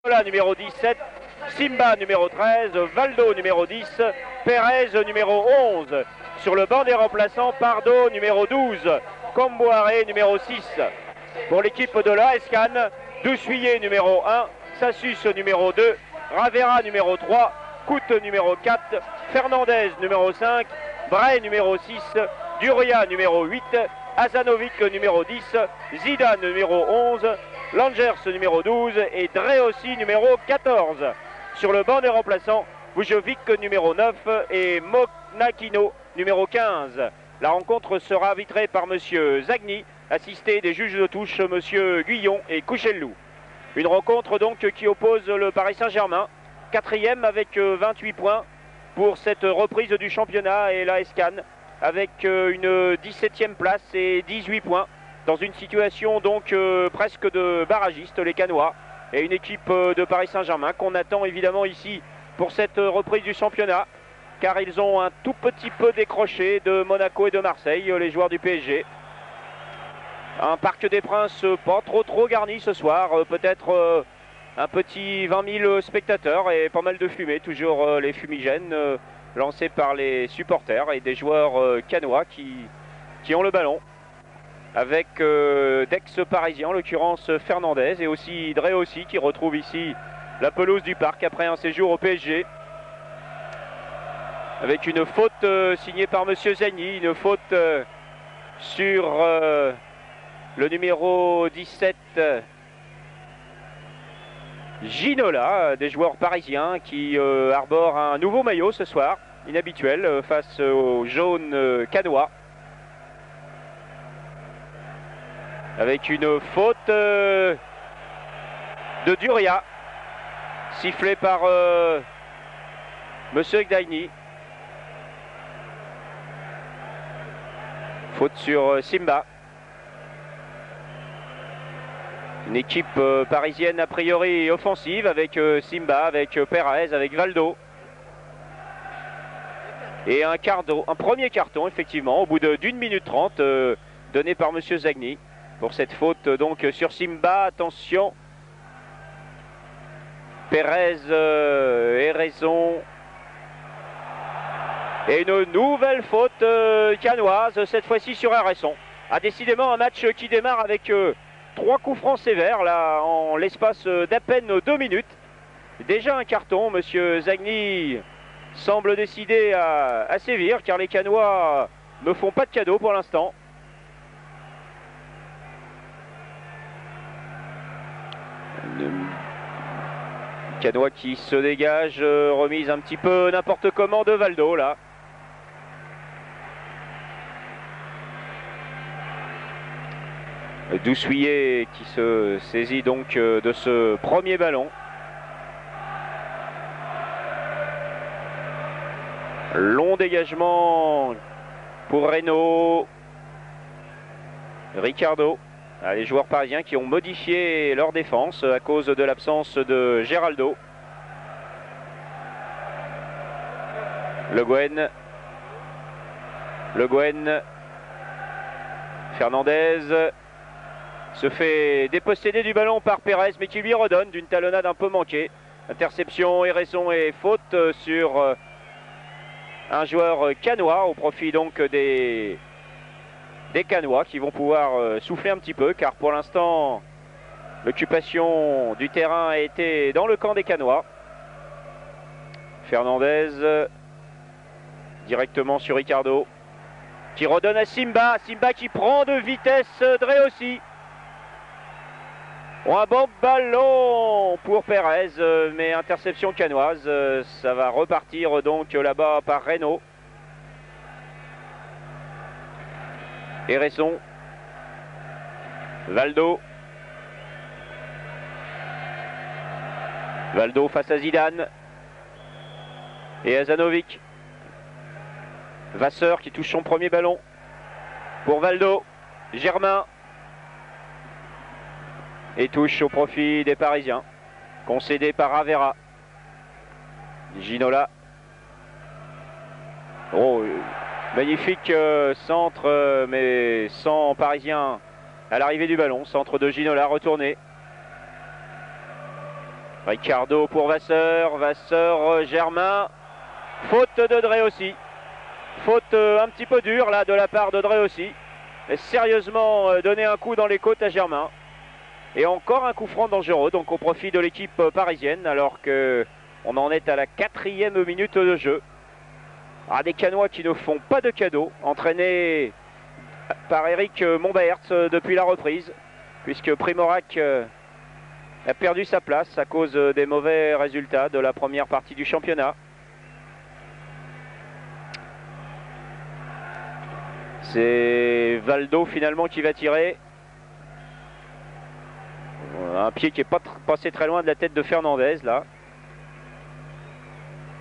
Ginola numéro 17, Simba numéro 13, Valdo numéro 10, Pérez numéro 11. Sur le banc des remplaçants, Pardo numéro 12, Comboiré numéro 6. Pour l'équipe de l'AS Cannes, Dousuyer numéro 1, Sassus numéro 2, Ravera numéro 3, Coute numéro 4, Fernandez numéro 5, Bray numéro 6, Duria numéro 8, Azanovic numéro 10, Zidane numéro 11, Langers numéro 12 et Dreossi numéro 14. Sur le banc des remplaçants, Vujovic numéro 9 et Monakino numéro 15. La rencontre sera arbitrée par monsieur Zagny, assisté des juges de touche monsieur Guyon et Couchellou. Une rencontre donc qui oppose le Paris Saint-Germain, 4e avec 28 points pour cette reprise du championnat, et l'AS Cannes avec une 17e place et 18 points dans une situation donc presque de barragiste, les Cannois, et une équipe de Paris Saint-Germain qu'on attend évidemment ici pour cette reprise du championnat, car ils ont un tout petit peu décroché de Monaco et de Marseille, les joueurs du PSG. Un Parc des Princes pas trop garni ce soir, peut-être un petit 20 000 spectateurs et pas mal de fumée, toujours les fumigènes lancés par les supporters et des joueurs cannois qui ont le ballon, avec d'ex-parisiens, en l'occurrence Fernandez, et aussi Dreossi qui retrouve ici la pelouse du Parc après un séjour au PSG. Avec une faute signée par monsieur Zagny, une faute sur le numéro 17, Ginola, des joueurs parisiens qui arborent un nouveau maillot ce soir, inhabituel face aux jaunes cannois. Avec une faute de Duria, sifflée par monsieur Gdaini. Faute sur Simba. Une équipe parisienne a priori offensive avec Simba, avec Pérez, avec Valdo. Et un premier carton effectivement au bout d'1 minute 30 donné par monsieur Zagny pour cette faute donc sur Simba. Attention, Pérez et raison. Et une nouvelle faute cannoise, cette fois-ci sur Héresson. Ah, décidément un match qui démarre avec 3 coups francs sévères là en l'espace d'à peine 2 minutes. Déjà un carton, monsieur Zagny semble décidé à sévir, car les Cannois ne font pas de cadeau pour l'instant. Cannois qui se dégage, remise un petit peu n'importe comment de Valdo là. Dousuyer qui se saisit donc de ce premier ballon. Long dégagement pour Reynaud. Ricardo. Les joueurs parisiens qui ont modifié leur défense à cause de l'absence de Geraldo. Le Guen. Fernandez se fait déposséder du ballon par Pérez, mais qui lui redonne d'une talonnade un peu manquée. Interception et raison et faute sur un joueur cannois, au profit donc des Cannois qui vont pouvoir souffler un petit peu, car pour l'instant l'occupation du terrain a été dans le camp des Cannois. Fernandez directement sur Ricardo qui redonne à Simba. Simba qui prend de vitesse Dreossi. Un bon ballon pour Pérez, mais interception cannoise. Ça va repartir donc là-bas par Reynaud. Héresson. Valdo face à Zidane. Et Azanovic. Vasseur qui touche son premier ballon pour Valdo. Germain. Et touche au profit des Parisiens. Concédé par Ravera. Ginola. Oh, magnifique centre, mais sans Parisien à l'arrivée du ballon. Centre de Ginola retourné. Ricardo pour Vasseur. Vasseur, Germain. Faute de Drey aussi. Faute un petit peu dure là de la part de Drey aussi. Mais sérieusement donné un coup dans les côtes à Germain. Et encore un coup franc dangereux, donc au profit de l'équipe parisienne, alors qu'on en est à la 4e minute de jeu. Ah, des Canois qui ne font pas de cadeaux, entraînés par Eric Monbaerts depuis la reprise, puisque Primorac a perdu sa place à cause des mauvais résultats de la première partie du championnat. C'est Valdo finalement qui va tirer. Un pied qui n'est pas passé très loin de la tête de Fernandez là.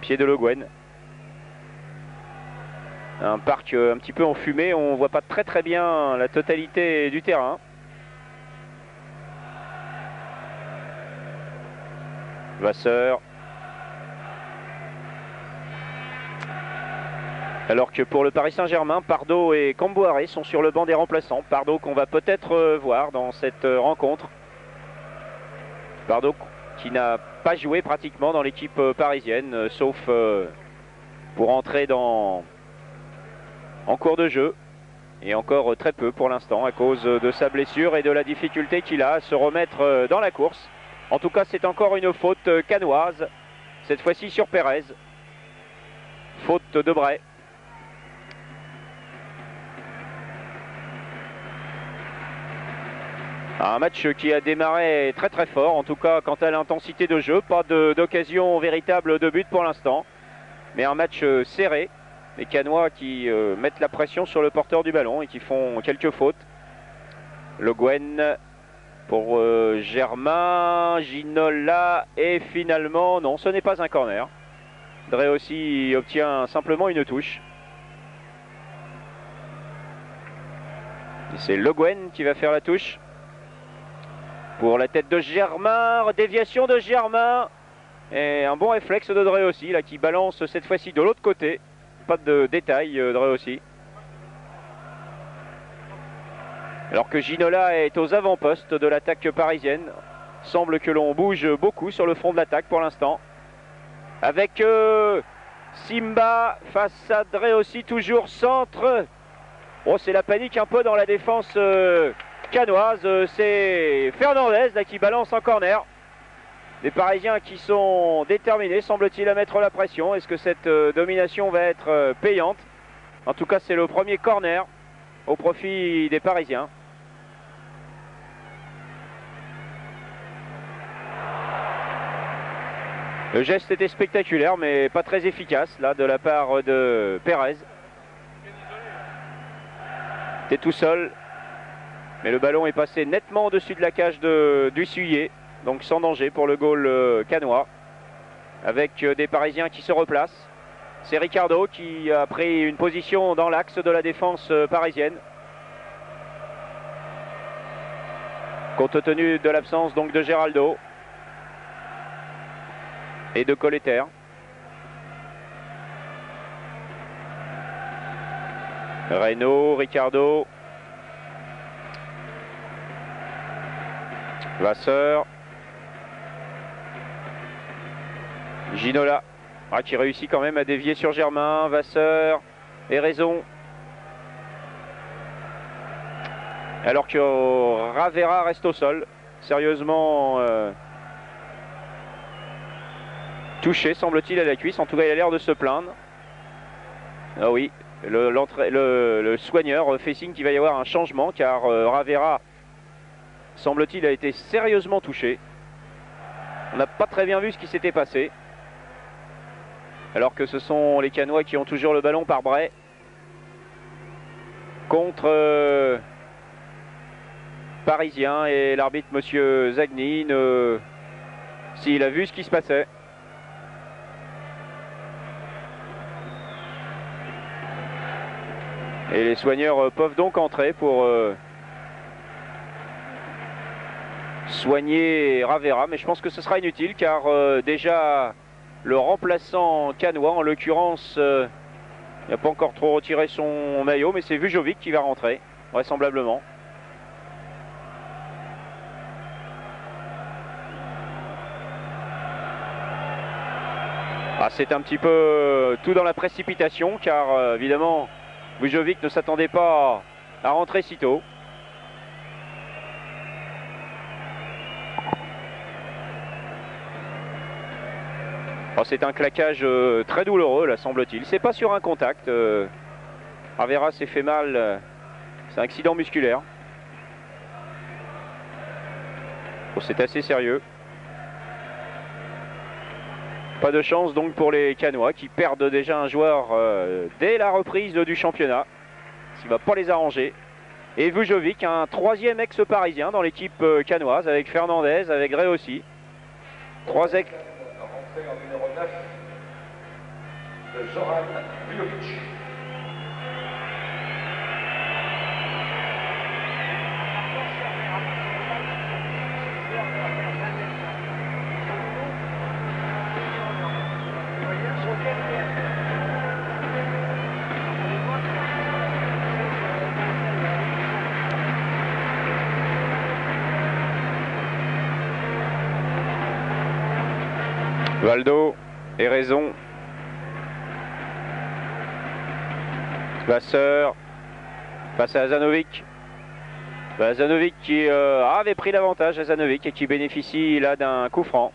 Pied de Le Guen. Un parc un petit peu enfumé, on ne voit pas très bien la totalité du terrain. Vasseur. Alors que pour le Paris Saint-Germain, Pardo et Camboire sont sur le banc des remplaçants. Pardo qu'on va peut-être voir dans cette rencontre. Pardo qui n'a pas joué pratiquement dans l'équipe parisienne, sauf pour entrer en cours de jeu. Et encore très peu pour l'instant à cause de sa blessure et de la difficulté qu'il a à se remettre dans la course. En tout cas, c'est encore une faute canoise, cette fois-ci sur Pérez. Faute de Drey. Un match qui a démarré très fort, en tout cas quant à l'intensité de jeu. Pas d'occasion véritable de but pour l'instant, mais un match serré. Les Canois qui mettent la pression sur le porteur du ballon et qui font quelques fautes. Le Guen pour Germain, Ginola et finalement, non, ce n'est pas un corner. Drey aussi obtient simplement une touche. C'est Le Guen qui va faire la touche. Pour la tête de Germain, déviation de Germain. Et un bon réflexe de Drey aussi, là, qui balance cette fois-ci de l'autre côté. Pas de détail, Drey aussi. Alors que Ginola est aux avant-postes de l'attaque parisienne. Semble que l'on bouge beaucoup sur le front de l'attaque pour l'instant. Avec Simba face à Drey aussi, toujours centre. Oh, c'est la panique un peu dans la défense canoise. C'est Fernandez là, qui balance en corner. Les Parisiens qui sont déterminés, semble-t-il, à mettre la pression. Est-ce que cette domination va être payante? En tout cas, c'est le premier corner au profit des Parisiens. Le geste était spectaculaire, mais pas très efficace, là, de la part de Pérez. C'était tout seul. Mais le ballon est passé nettement au-dessus de la cage d'Hussuyé. Donc sans danger pour le goal canois. Avec des Parisiens qui se replacent. C'est Ricardo qui a pris une position dans l'axe de la défense parisienne. Compte tenu de l'absence donc de Geraldo. Et de Colletter. Reynaud, Ricardo. Vasseur. Ginola qui réussit quand même à dévier sur Germain. Vasseur et raison. Alors que Ravera reste au sol. Sérieusement touché semble-t-il à la cuisse. En tout cas il a l'air de se plaindre. Ah oui, le soigneur fait signe qu'il va y avoir un changement car Ravera semble-t-il a été sérieusement touché. On n'a pas très bien vu ce qui s'était passé. Alors que ce sont les Canois qui ont toujours le ballon par Bray. Contre Parisien et l'arbitre monsieur Zagni s'il a vu ce qui se passait. Et les soigneurs peuvent donc entrer pour soigner Ravera, mais je pense que ce sera inutile car déjà le remplaçant canois, en l'occurrence, il n'a pas encore trop retiré son maillot, mais c'est Vujovic qui va rentrer, vraisemblablement. Ah, c'est un petit peu tout dans la précipitation car évidemment Vujovic ne s'attendait pas à rentrer si tôt. Oh, c'est un claquage très douloureux là, semble-t-il. C'est pas sur un contact. Avera s'est fait mal. C'est un accident musculaire. Bon, c'est assez sérieux. Pas de chance donc pour les Canois qui perdent déjà un joueur dès la reprise du championnat. Ce qui ne va pas les arranger. Et Vujovic, un troisième ex-parisien dans l'équipe canoise avec Fernandez, avec Gray aussi. Trois ex. En numéro 9 de Zoran Vujovic. Valdo et Raison. Vasseur face à Hazanovic. Hazanovic qui avait pris l'avantage, Hazanovic, et qui bénéficie là d'un coup franc.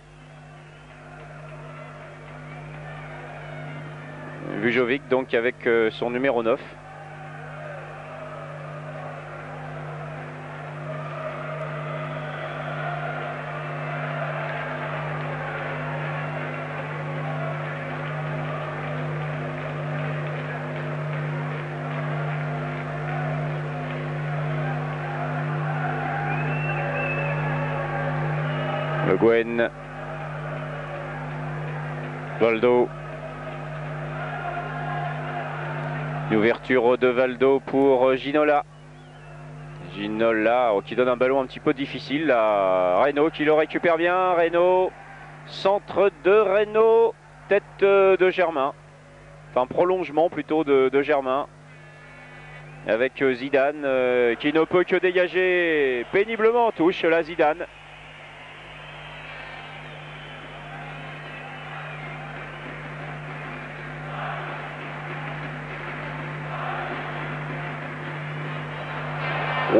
Vujovic donc avec son numéro 9. Le Gwen. Valdo. Une ouverture de Valdo pour Ginola. Ginola qui donne un ballon un petit peu difficile à Reynaud qui le récupère bien. Reynaud. Centre de Reynaud. Tête de Germain. Enfin prolongement plutôt de Germain. Avec Zidane qui ne peut que dégager péniblement en touche. Là Zidane.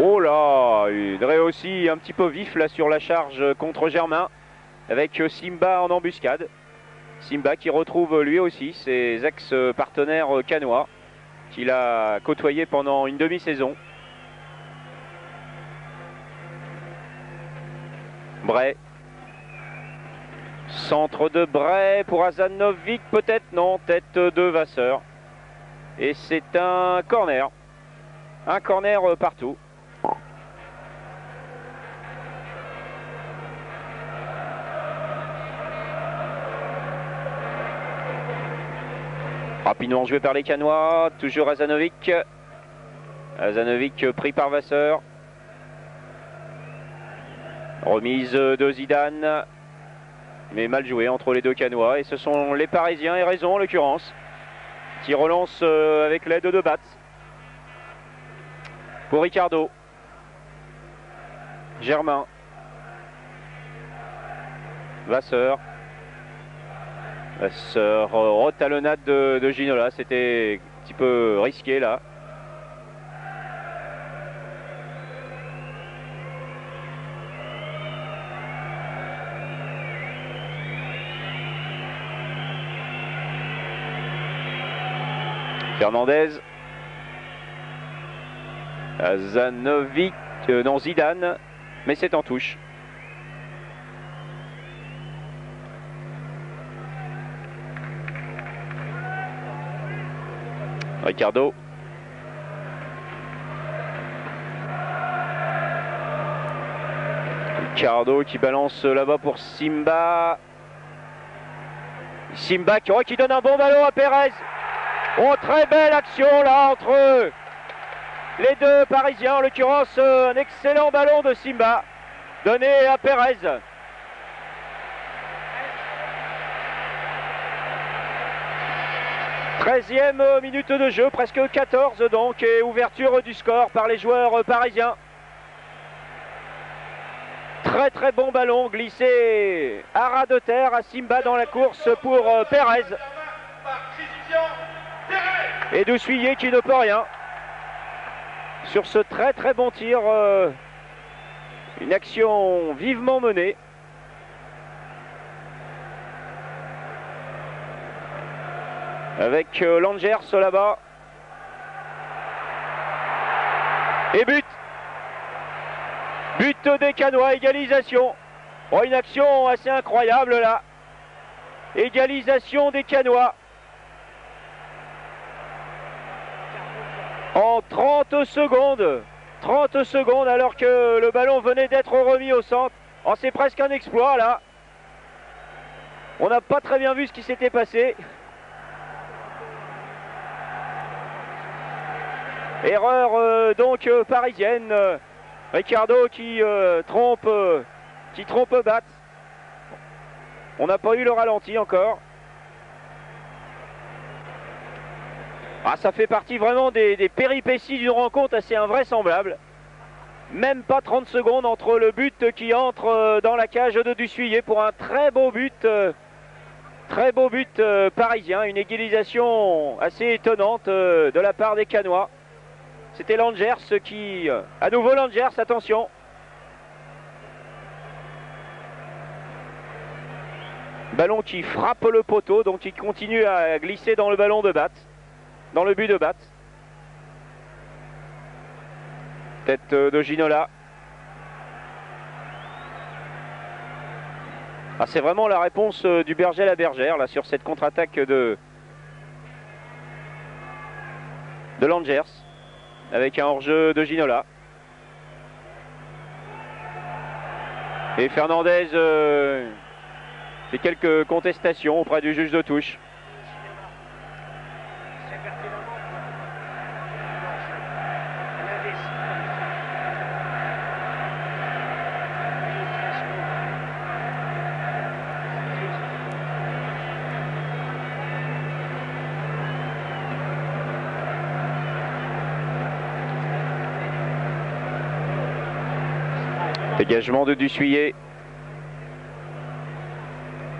Oh là, Dre aussi un petit peu vif là sur la charge contre Germain avec Simba en embuscade. Simba qui retrouve lui aussi ses ex-partenaires canois qu'il a côtoyé pendant une demi-saison. Bray. Centre de Bray pour Hazanovic peut-être, non, tête de Vasseur. Et c'est un corner. Un corner partout. Rapidement joué par les Canois, toujours Hazanovic. Hazanovic pris par Vasseur. Remise de Zidane. Mais mal joué entre les deux Canois. Et ce sont les Parisiens, et Raison en l'occurrence, qui relancent avec l'aide de Batz. Pour Ricardo. Germain. Vasseur. Retalonnade de Ginola, c'était un petit peu risqué là. Fernandez. Hazanovic, non Zidane, mais c'est en touche. Ricardo. Ricardo qui balance là-bas pour Simba. Simba qui donne un bon ballon à Pérez. Oh, très belle action là entre les deux Parisiens. En l'occurrence, un excellent ballon de Simba donné à Pérez. Treizième minute de jeu, presque 14 donc, et ouverture du score par les joueurs parisiens. Très très très bon ballon glissé à ras de terre à Simba dans la course pour Pérez. Et Dessuyé qui ne peut rien sur ce très très bon tir. Une action vivement menée. Avec Langers là-bas. Et but. But des Canois, égalisation. Oh, une action assez incroyable là. Égalisation des Canois. En 30 secondes. 30 secondes alors que le ballon venait d'être remis au centre. Oh, c'est presque un exploit là. On n'a pas très bien vu ce qui s'était passé. Erreur donc parisienne. Ricardo qui trompe Batz. On n'a pas eu le ralenti encore. Ah, ça fait partie vraiment des péripéties d'une rencontre assez invraisemblable. Même pas 30 secondes entre le but qui entre dans la cage de Dessuyé pour un très beau but parisien. Une égalisation assez étonnante de la part des Canois. C'était Langers qui... à nouveau Langers, attention. Ballon qui frappe le poteau, donc il continue à glisser dans le ballon de Batz. Dans le but de Batz. Tête de Ginola. Ah, c'est vraiment la réponse du berger à la bergère là, sur cette contre-attaque de Langers. Avec un hors-jeu de Ginola. Et Fernandez fait quelques contestations auprès du juge de touche. Dégagement de Dessuyé.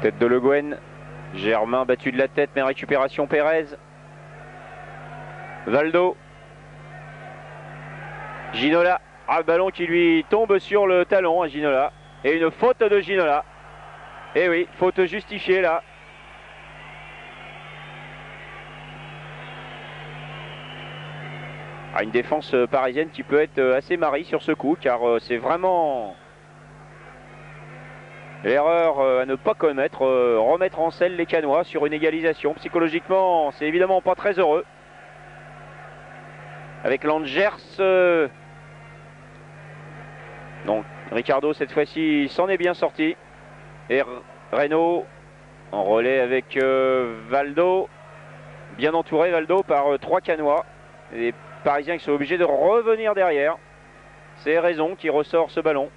Tête de Le Guen. Germain battu de la tête, mais récupération Pérez. Valdo. Ginola. Ah, le ballon qui lui tombe sur le talon à Ginola. Et une faute de Ginola. Et oui, faute justifiée là. Ah, une défense parisienne qui peut être assez marrie sur ce coup, car c'est vraiment l'erreur à ne pas commettre, remettre en selle les Canois sur une égalisation. Psychologiquement, c'est évidemment pas très heureux. Avec Langers, donc Ricardo cette fois-ci s'en est bien sorti. Et Reynaud en relais avec Valdo, bien entouré Valdo par trois Canois. Les Parisiens qui sont obligés de revenir derrière. C'est Raison qui ressort ce ballon.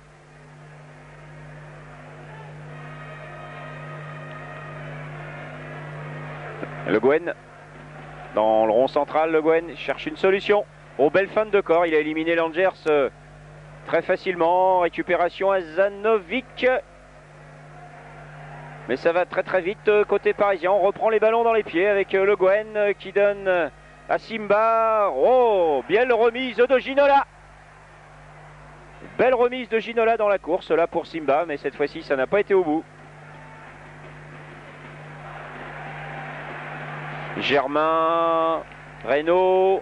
Le Guen dans le rond central. Le Guen cherche une solution. Oh, belle fin de corps. Il a éliminé Langers très facilement. Récupération à Zanovic. Mais ça va très très vite côté parisien. On reprend les ballons dans les pieds avec Le Guen qui donne à Simba. Oh, belle remise de Ginola. Belle remise de Ginola dans la course là pour Simba, mais cette fois-ci ça n'a pas été au bout. Germain, Reynaud,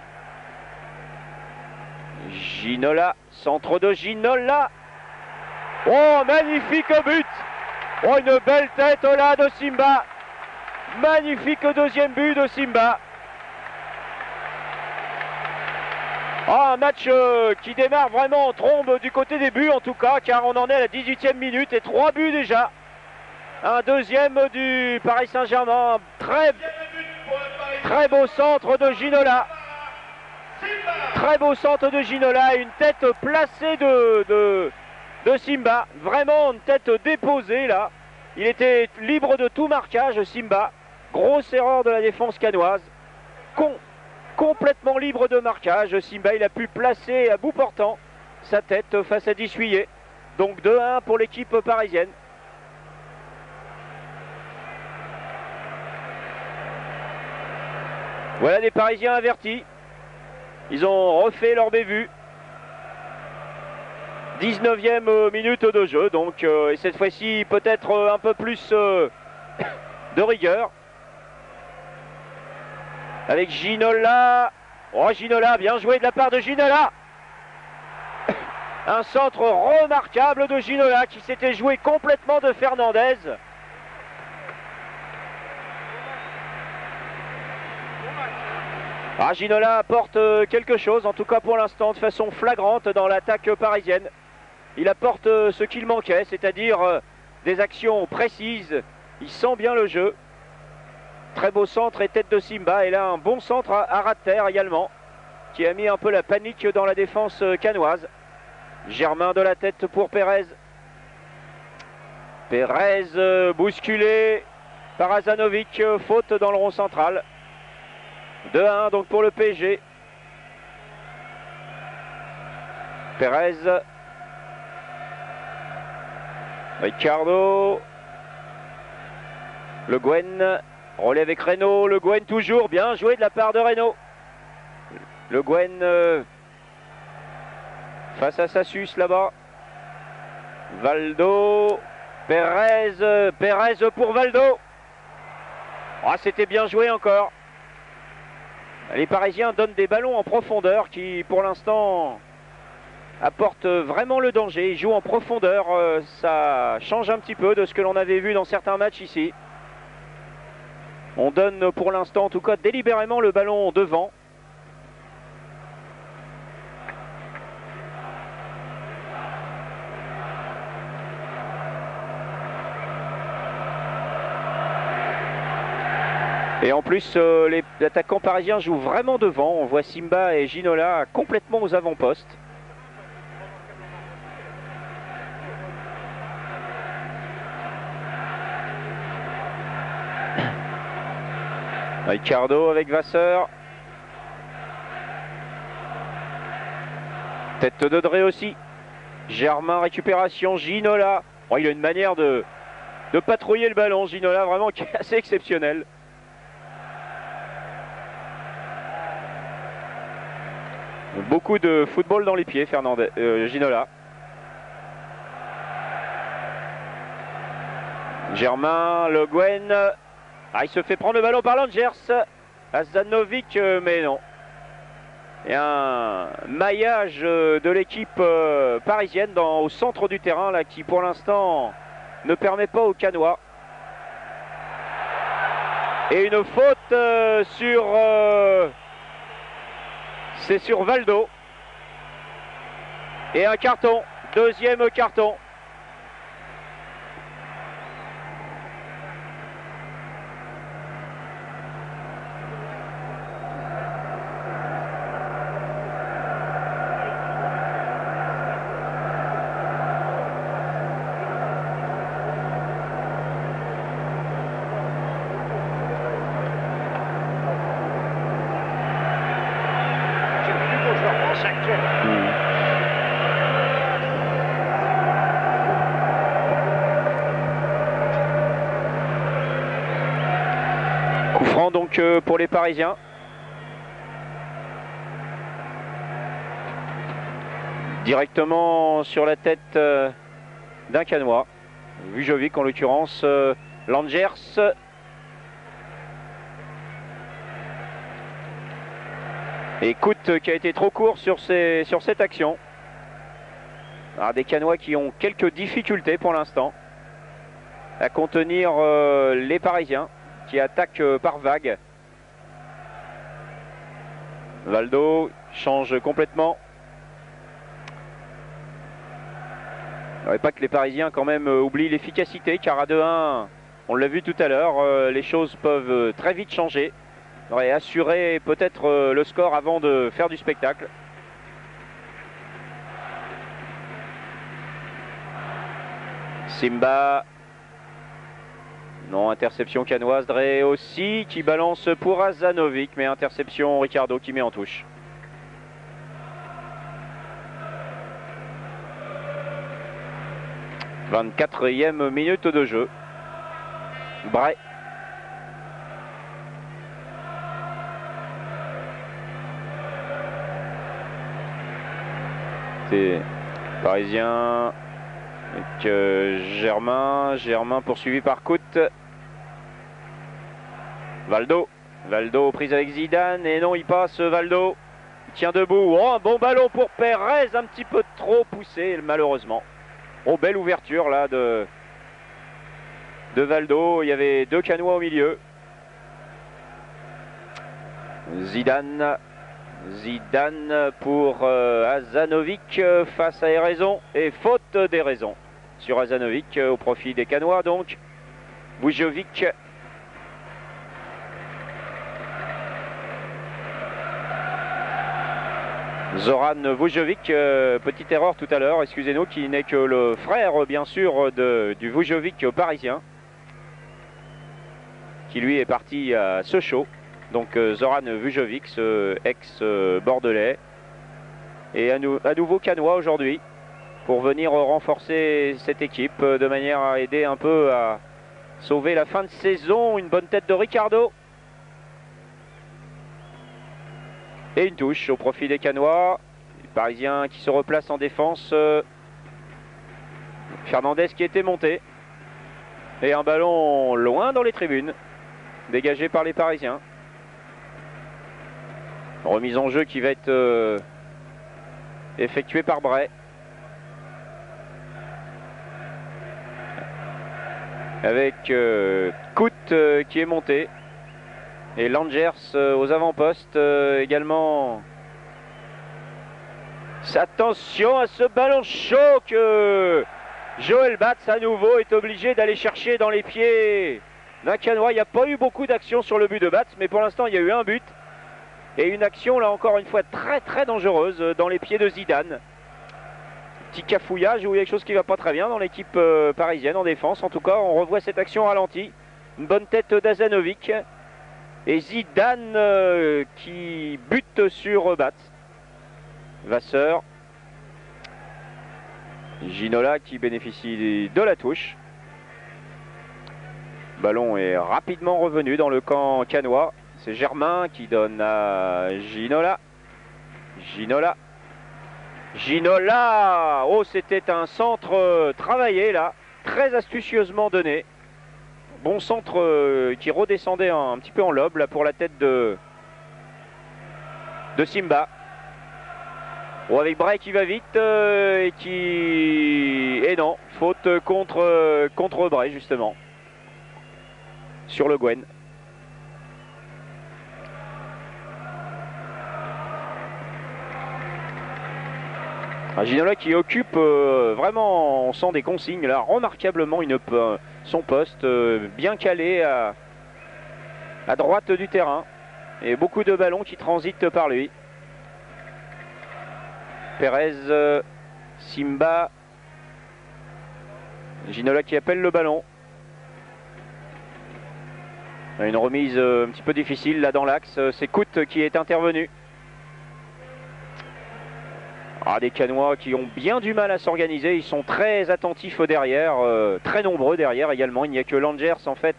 Ginola, centre de Ginola. Oh, magnifique but. Oh, une belle tête là de Simba. Magnifique deuxième but de Simba. Oh, un match qui démarre vraiment en trombe du côté des buts en tout cas, car on en est à la 18e minute et 3 buts déjà. Un deuxième du Paris Saint-Germain. Très beau centre de Ginola. Très beau centre de Ginola. Une tête placée de Simba. Vraiment une tête déposée là. Il était libre de tout marquage, Simba. Grosse erreur de la défense canoise. Complètement libre de marquage. Simba, il a pu placer à bout portant sa tête face à Dessuyé. Donc 2-1 pour l'équipe parisienne. Voilà des Parisiens avertis. Ils ont refait leur bévue. 19e minute de jeu. Donc, et cette fois-ci, peut-être un peu plus de rigueur. Avec Ginola. Oh, Ginola, bien joué de la part de Ginola. Un centre remarquable de Ginola qui s'était joué complètement de Fernandez. Ah, Ginola apporte quelque chose, en tout cas pour l'instant, de façon flagrante dans l'attaque parisienne. Il apporte ce qu'il manquait, c'est-à-dire des actions précises. Il sent bien le jeu. Très beau centre et tête de Simba. Et là, un bon centre à ras de terre également, qui a mis un peu la panique dans la défense cannoise. Germain de la tête pour Pérez. Pérez bousculé par Hazanovic, faute dans le rond central. 2-1 donc pour le PSG. Pérez. Ricardo. Le Guen. Relais avec Reynaud. Le Guen toujours. Bien joué de la part de Reynaud. Le Guen face à Sassus là-bas. Valdo. Pérez. Pérez pour Valdo. Oh, c'était bien joué encore. Les Parisiens donnent des ballons en profondeur qui, pour l'instant, apportent vraiment le danger. Ils jouent en profondeur. Ça change un petit peu de ce que l'on avait vu dans certains matchs ici. On donne pour l'instant, en tout cas, délibérément le ballon devant. Et en plus, les attaquants parisiens jouent vraiment devant. On voit Simba et Ginola complètement aux avant-postes. Ricardo avec Vasseur. Tête de Drey aussi. Germain, récupération. Ginola. Oh, il a une manière de patrouiller le ballon. Ginola vraiment qui est assez exceptionnel. Beaucoup de football dans les pieds, Ginola. Germain, Le Guen. Ah, il se fait prendre le ballon par Langers. Hazanovic, mais non. Et un maillage de l'équipe parisienne au centre du terrain, là, qui pour l'instant ne permet pas aux Cannois. Et une faute sur... c'est sur Valdo. Et un carton. Deuxième carton. Coup franc donc pour les Parisiens. Directement sur la tête d'un Cannois. Vujovic en l'occurrence. Langers. Et Kout qui a été trop court sur cette action. Alors, des Cannois qui ont quelques difficultés pour l'instant à contenir les Parisiens qui attaquent par vagues. Valdo change complètement. Il ne faudrait pas que les Parisiens quand même oublient l'efficacité, car à 2-1, on l'a vu tout à l'heure, les choses peuvent très vite changer. Il faudrait assurer peut-être le score avant de faire du spectacle. Simba. Non, interception cannoise. Drey aussi qui balance pour Hazanovic, mais interception Ricardo qui met en touche. 24e minute de jeu. Bray. C'est Parisien avec Germain poursuivi par Coute. Valdo prise avec Zidane et non, il passe. Valdo il tient debout. Oh, un bon ballon pour Pérez, un petit peu trop poussé malheureusement. Oh, belle ouverture là de Valdo. Il y avait deux Canois au milieu. Zidane pour Hazanovic face à Héraison et faute d'Héraison sur Hazanovic au profit des Canois donc. Vujovic. Zoran Vujovic, petite erreur tout à l'heure, excusez-nous, qui n'est que le frère bien sûr du Vujovic parisien, qui lui est parti à Sochaux. Donc Zoran Vujovic, ex-bordelais, et à nouveau Canois aujourd'hui, pour venir renforcer cette équipe de manière à aider un peu à sauver la fin de saison. Une bonne tête de Ricardo. Et une touche au profit des Canois. Les Parisiens qui se replacent en défense. Fernandez qui était monté. Et un ballon loin dans les tribunes, dégagé par les Parisiens. Remise en jeu qui va être effectuée par Bray. Avec Coute qui est monté. Et Langers aux avant-postes également. Attention à ce ballon chaud que Joël Batz à nouveau est obligé d'aller chercher dans les pieds d'un Canois. Il n'y a pas eu beaucoup d'actions sur le but de Batz, mais pour l'instant il y a eu un but. Et une action là encore une fois très dangereuse dans les pieds de Zidane. Petit cafouillage ou quelque chose qui ne va pas très bien dans l'équipe parisienne en défense. En tout cas on revoit cette action ralentie. Une bonne tête d'Azanovic. Et Zidane qui bute sur Batz. Vasseur. Ginola qui bénéficie de la touche. Le ballon est rapidement revenu dans le camp canois. C'est Germain qui donne à Ginola. Ginola. Oh, c'était un centre travaillé là. Très astucieusement donné. Bon centre qui redescendait un petit peu en lobe là pour la tête de Simba. Bon, avec Bray qui va vite et non, faute contre Bray justement sur Le Guen. Ginola qui occupe vraiment, on sent des consignes là, remarquablement son poste bien calé à droite du terrain et beaucoup de ballons qui transitent par lui. Pérez, Simba, Ginola qui appelle le ballon. Une remise un petit peu difficile là dans l'axe, c'est Coute qui est intervenu. Des Canois qui ont bien du mal à s'organiser, ils sont très attentifs derrière, très nombreux derrière également. Il n'y a que Langers en fait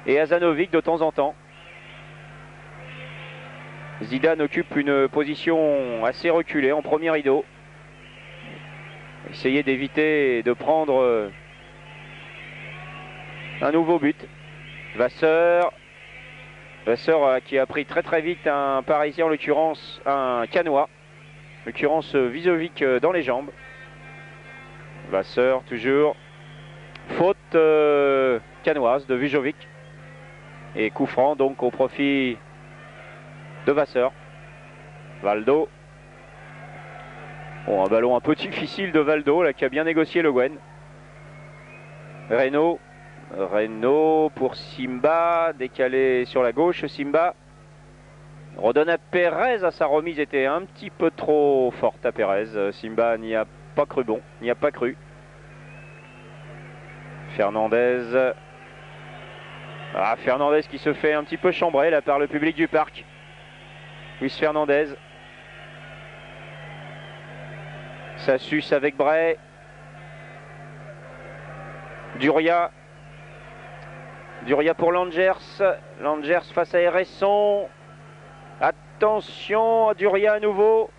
et Hazanovic de temps en temps. Zidane occupe une position assez reculée en premier rideau. Essayer d'éviter de prendre un nouveau but. Vasseur qui a pris très vite un Parisien, en l'occurrence un Canois. En l'occurrence Vujovic dans les jambes. Vasseur toujours. Faute canoise de Vujovic. Et coup franc donc au profit de Vasseur. Valdo. Bon, un ballon un peu difficile de Valdo là, qui a bien négocié Le Guen. Reynaud pour Simba, décalé sur la gauche. Simba redonne à Pérez. Sa remise était un petit peu trop forte à Pérez. Simba n'y a pas cru bon, n'y a pas cru. Fernandez. Fernandez qui se fait un petit peu chambrer là par le public du parc. Luis Fernandez. Ça suce avec Bray. Duria. Duria pour Langers. Langers face à Héresson. Attention, Duria à nouveau.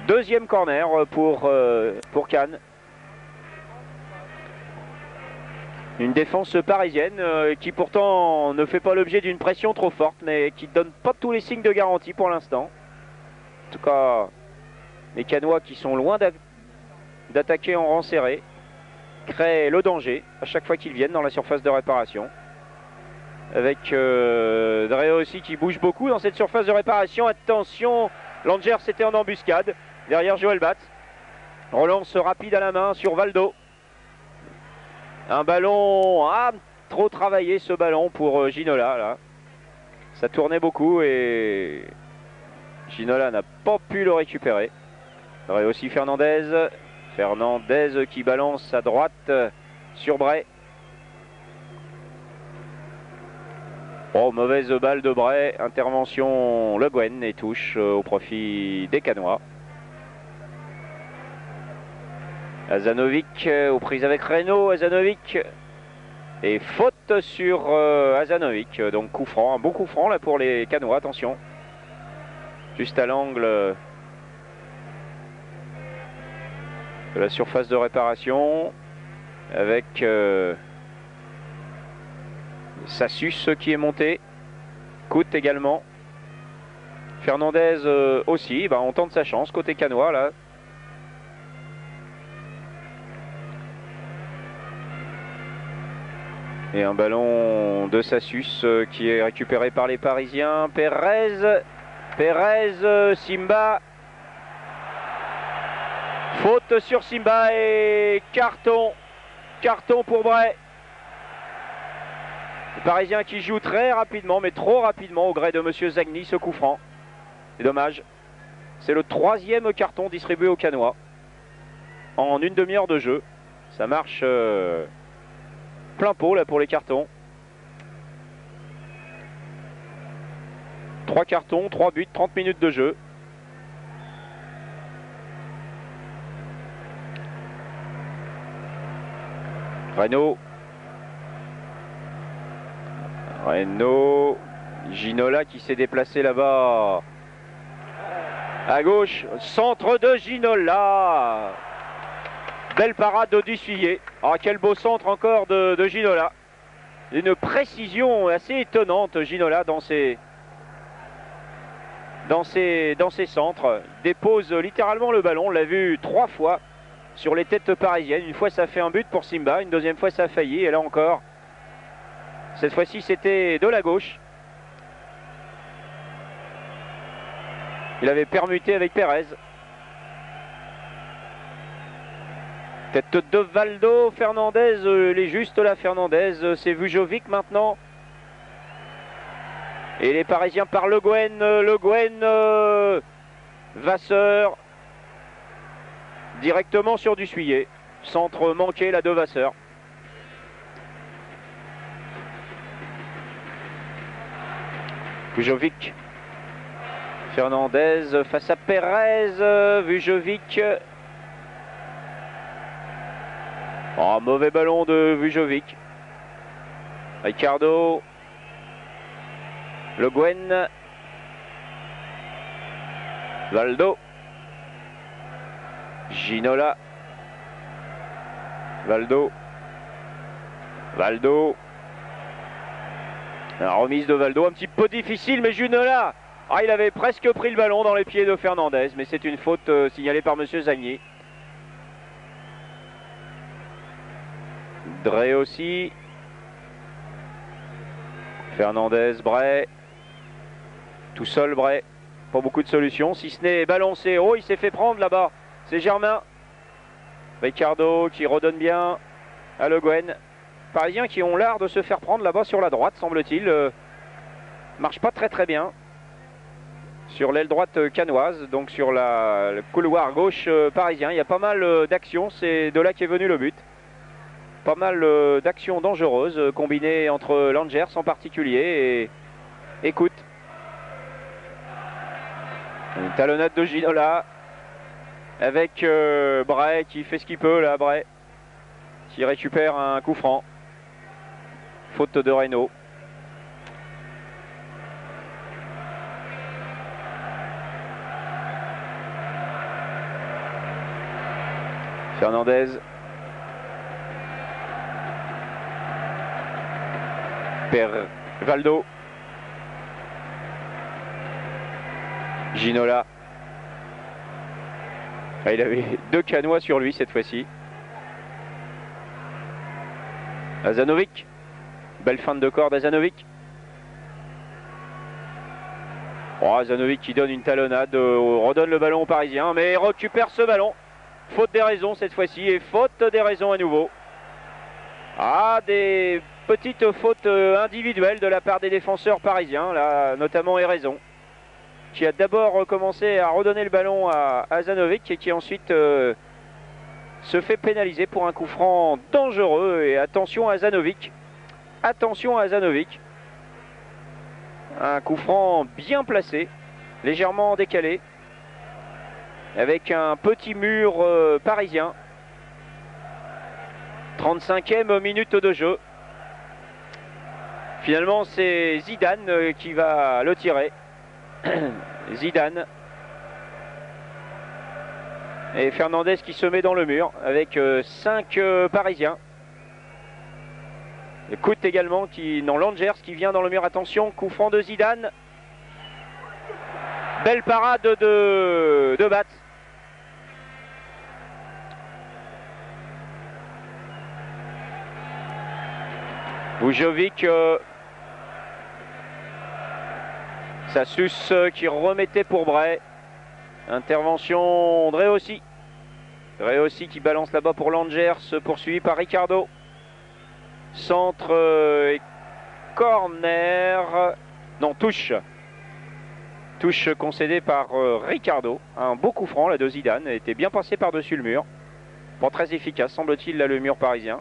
Deuxième corner pour Cannes. Une défense parisienne qui pourtant ne fait pas l'objet d'une pression trop forte, mais qui ne donne pas tous les signes de garantie pour l'instant. En tout cas, les Cannois qui sont loin d'attaquer en rang serré créent le danger à chaque fois qu'ils viennent dans la surface de réparation. Avec Dreo aussi qui bouge beaucoup dans cette surface de réparation. Attention, Langers était en embuscade derrière Joël Batz. Relance rapide à la main sur Valdo. Un ballon, trop travaillé ce ballon pour Ginola là. Ça tournait beaucoup et Ginola n'a pas pu le récupérer. Il y aurait aussi Fernandez. Fernandez qui balance à droite sur Bray. Oh, mauvaise balle de Bray. Intervention Le Guen et touche au profit des Cannois. Hazanovic aux prises avec Reynaud. Hazanovic et faute sur Hazanovic. Donc coup franc, un bon coup franc là pour les Cannois. Attention. Juste à l'angle de la surface de réparation. Avec Sassus qui est monté. Coute également. Fernandez aussi. On tente sa chance côté Cannois là. Et un ballon de Sassus qui est récupéré par les Parisiens. Pérez, Simba. Faute sur Simba et carton. Carton pour Bray. Les Parisiens qui jouent très rapidement, mais trop rapidement au gré de Monsieur Zagny, ce coup franc. C'est dommage. C'est le troisième carton distribué aux Cannois en une demi-heure de jeu. Ça marche plein pot là pour les cartons. 3 cartons, 3 buts, 30 minutes de jeu. Reynaud. Ginola qui s'est déplacé là-bas. À gauche, centre de Ginola. Belle parade d'Odyssuyer. Ah, quel beau centre encore de Ginola. Une précision assez étonnante, Ginola, dans ses centres. Dépose littéralement le ballon. On l'a vu 3 fois sur les têtes parisiennes. Une fois, ça fait un but pour Simba. Une deuxième fois, ça a failli. Et là encore, cette fois-ci, c'était de la gauche. Il avait permuté avec Pérez. Tête de Valdo, Fernandez, il est juste là, Fernandez, c'est Vujovic maintenant. Et les Parisiens par Le Guen, Vasseur, directement sur Dussuyer. Centre manqué là de Vasseur. Vujovic. Fernandez face à Pérez, Vujovic. Oh, mauvais ballon de Vujovic. Ricardo. Le Guen. Valdo. Ginola. Valdo. La remise de Valdo, un petit peu difficile, mais Ginola. Il avait presque pris le ballon dans les pieds de Fernandez, mais c'est une faute signalée par Monsieur Zagny. Drey aussi. Fernandez, Bray. Tout seul Bray. Pas beaucoup de solutions, si ce n'est balancer. Oh, il s'est fait prendre là-bas. C'est Germain. Ricardo qui redonne bien à Le Guen. Parisiens qui ont l'art de se faire prendre là-bas sur la droite, semble-t-il. Marche pas très bien. Sur l'aile droite cannoise, donc sur le couloir gauche parisien. Il y a pas mal d'actions. C'est de là qu'est venu le but. Pas mal d'actions dangereuses combinées entre Langers en particulier et Coute. Une talonnade de Ginola. avec Bray qui fait ce qu'il peut là, Bray qui récupère un coup franc. Faute de Reynaud. Fernandez. Valdo. Ginola. Ah, il avait 2 canois sur lui cette fois-ci. Azanovic. Belle fin de corde Azanovic. Oh, Azanovic qui donne une talonnade, redonne le ballon aux Parisiens, mais récupère ce ballon. Faute des raisons cette fois-ci et faute des raisons à nouveau. Ah, des petites fautes individuelles de la part des défenseurs parisiens, là, notamment Eraison, qui a d'abord commencé à redonner le ballon à Azanovic et qui ensuite se fait pénaliser pour un coup franc dangereux. Et attention à Azanovic. Attention à Azanovic. Un coup franc bien placé, légèrement décalé, avec un petit mur parisien. 35e minute de jeu. Finalement, c'est Zidane qui va le tirer. Zidane. Et Fernandez qui se met dans le mur avec 5 Parisiens. Écoute également qui, non, Langers qui vient dans le mur. Attention, coup franc de Zidane. Belle parade de Batz. Vujovic. Sassus qui remettait pour Bray. Intervention Dreossi. Dreossi qui balance là-bas pour Langers, poursuivi par Ricardo. Centre et corner. Non, touche. Touche concédée par Ricardo. Un beau coup franc là de Zidane. Était bien passé par-dessus le mur. Pas très efficace, semble-t-il, là, le mur parisien.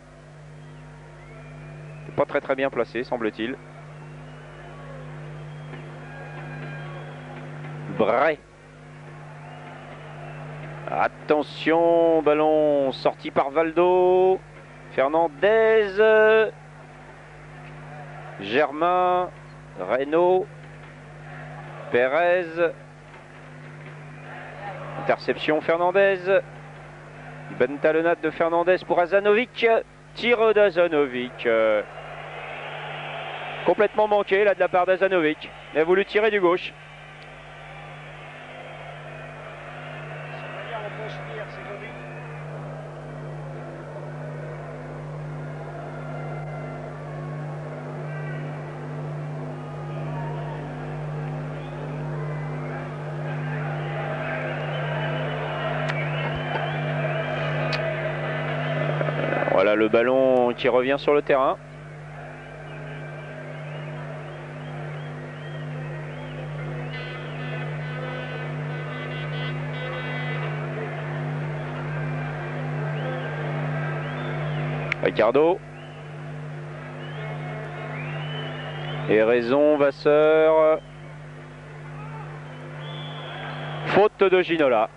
Pas très bien placé, semble-t-il. Bray. Attention, ballon sorti par Valdo. Fernandez. Germain. Reynaud. Pérez. Interception Fernandez. Bonne talonnade de Fernandez pour Azanovic. Tir d'Azanovic. Complètement manqué là de la part d'Azanovic. Il a voulu tirer du gauche. Voilà le ballon qui revient sur le terrain. Ricardo. Eraison, Vasseur. Faute de Ginola.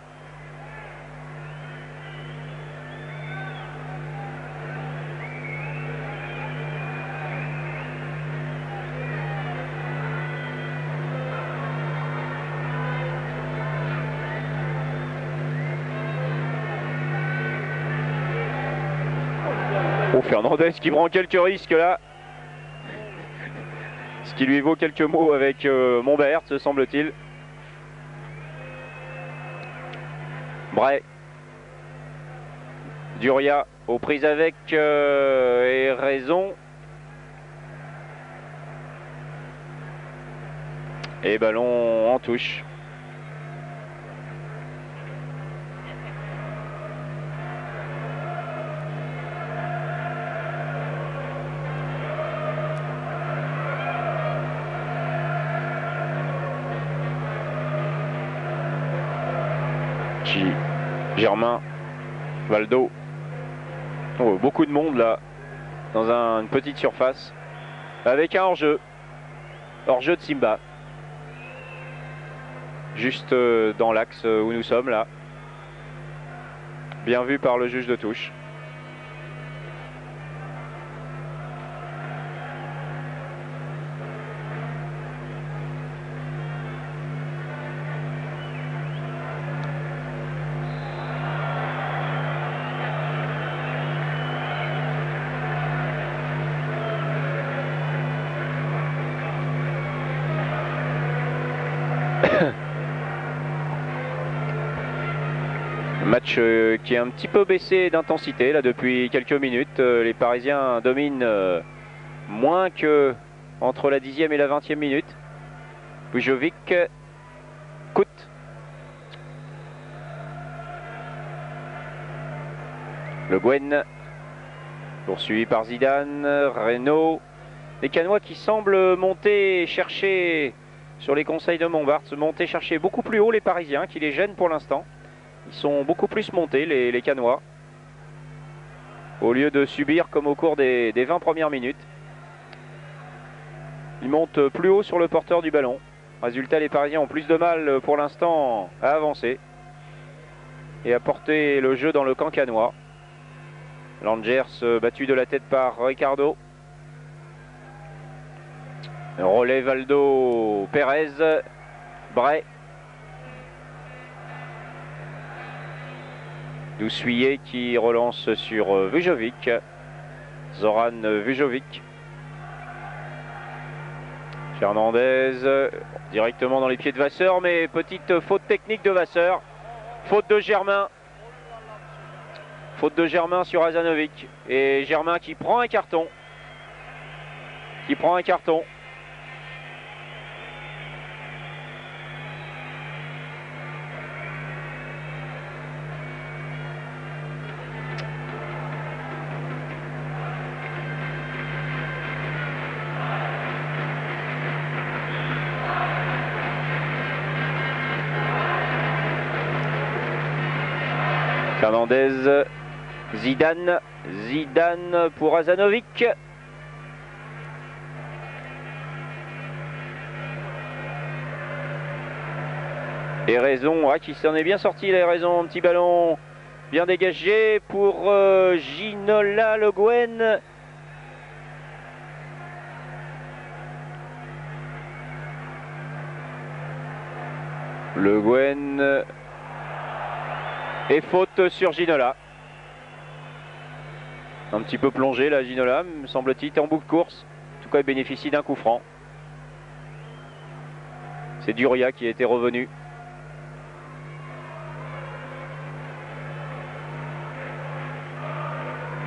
Oh, Fernandez qui prend quelques risques là. Ce qui lui vaut quelques mots avec Montbert, se semble-t-il. Bray. Duria aux prises avec Eraison. Et ballon en touche. Germain, Valdo. Oh, beaucoup de monde là, dans une petite surface, avec un hors-jeu. Hors-jeu de Simba. Juste dans l'axe où nous sommes là. Bien vu par le juge de touche. Match qui est un petit peu baissé d'intensité là depuis quelques minutes. Les Parisiens dominent moins que entre la 10e et la 20e minute. Vujovic, Kout. Le Guen, poursuivi par Zidane, Renault. Les Canois qui semblent monter chercher, sur les conseils de Montbard, monter chercher beaucoup plus haut les Parisiens, qui les gênent pour l'instant. Ils sont beaucoup plus montés, les Canois, au lieu de subir comme au cours des 20 premières minutes. Ils montent plus haut sur le porteur du ballon. Résultat, les Parisiens ont plus de mal pour l'instant à avancer et à porter le jeu dans le camp canois. Langers battu de la tête par Ricardo. Relais Valdo, Pérez, Bray. Dousuillet qui relance sur Vujovic. Zoran Vujovic. Fernandez directement dans les pieds de Vasseur, mais petite faute technique de Vasseur. Faute de Germain. Faute de Germain sur Hazanovic. Et Germain qui prend un carton. Fernandez, Zidane pour Hazanovic. Et Raison, qui s'en est bien sorti, là, Raison, un petit ballon bien dégagé pour Ginola, Le Guen. Le Guen. Et faute sur Ginola. Un petit peu plongé là, Ginola, me semble-t-il, en bout de course. En tout cas, il bénéficie d'un coup franc. C'est Duria qui était revenu.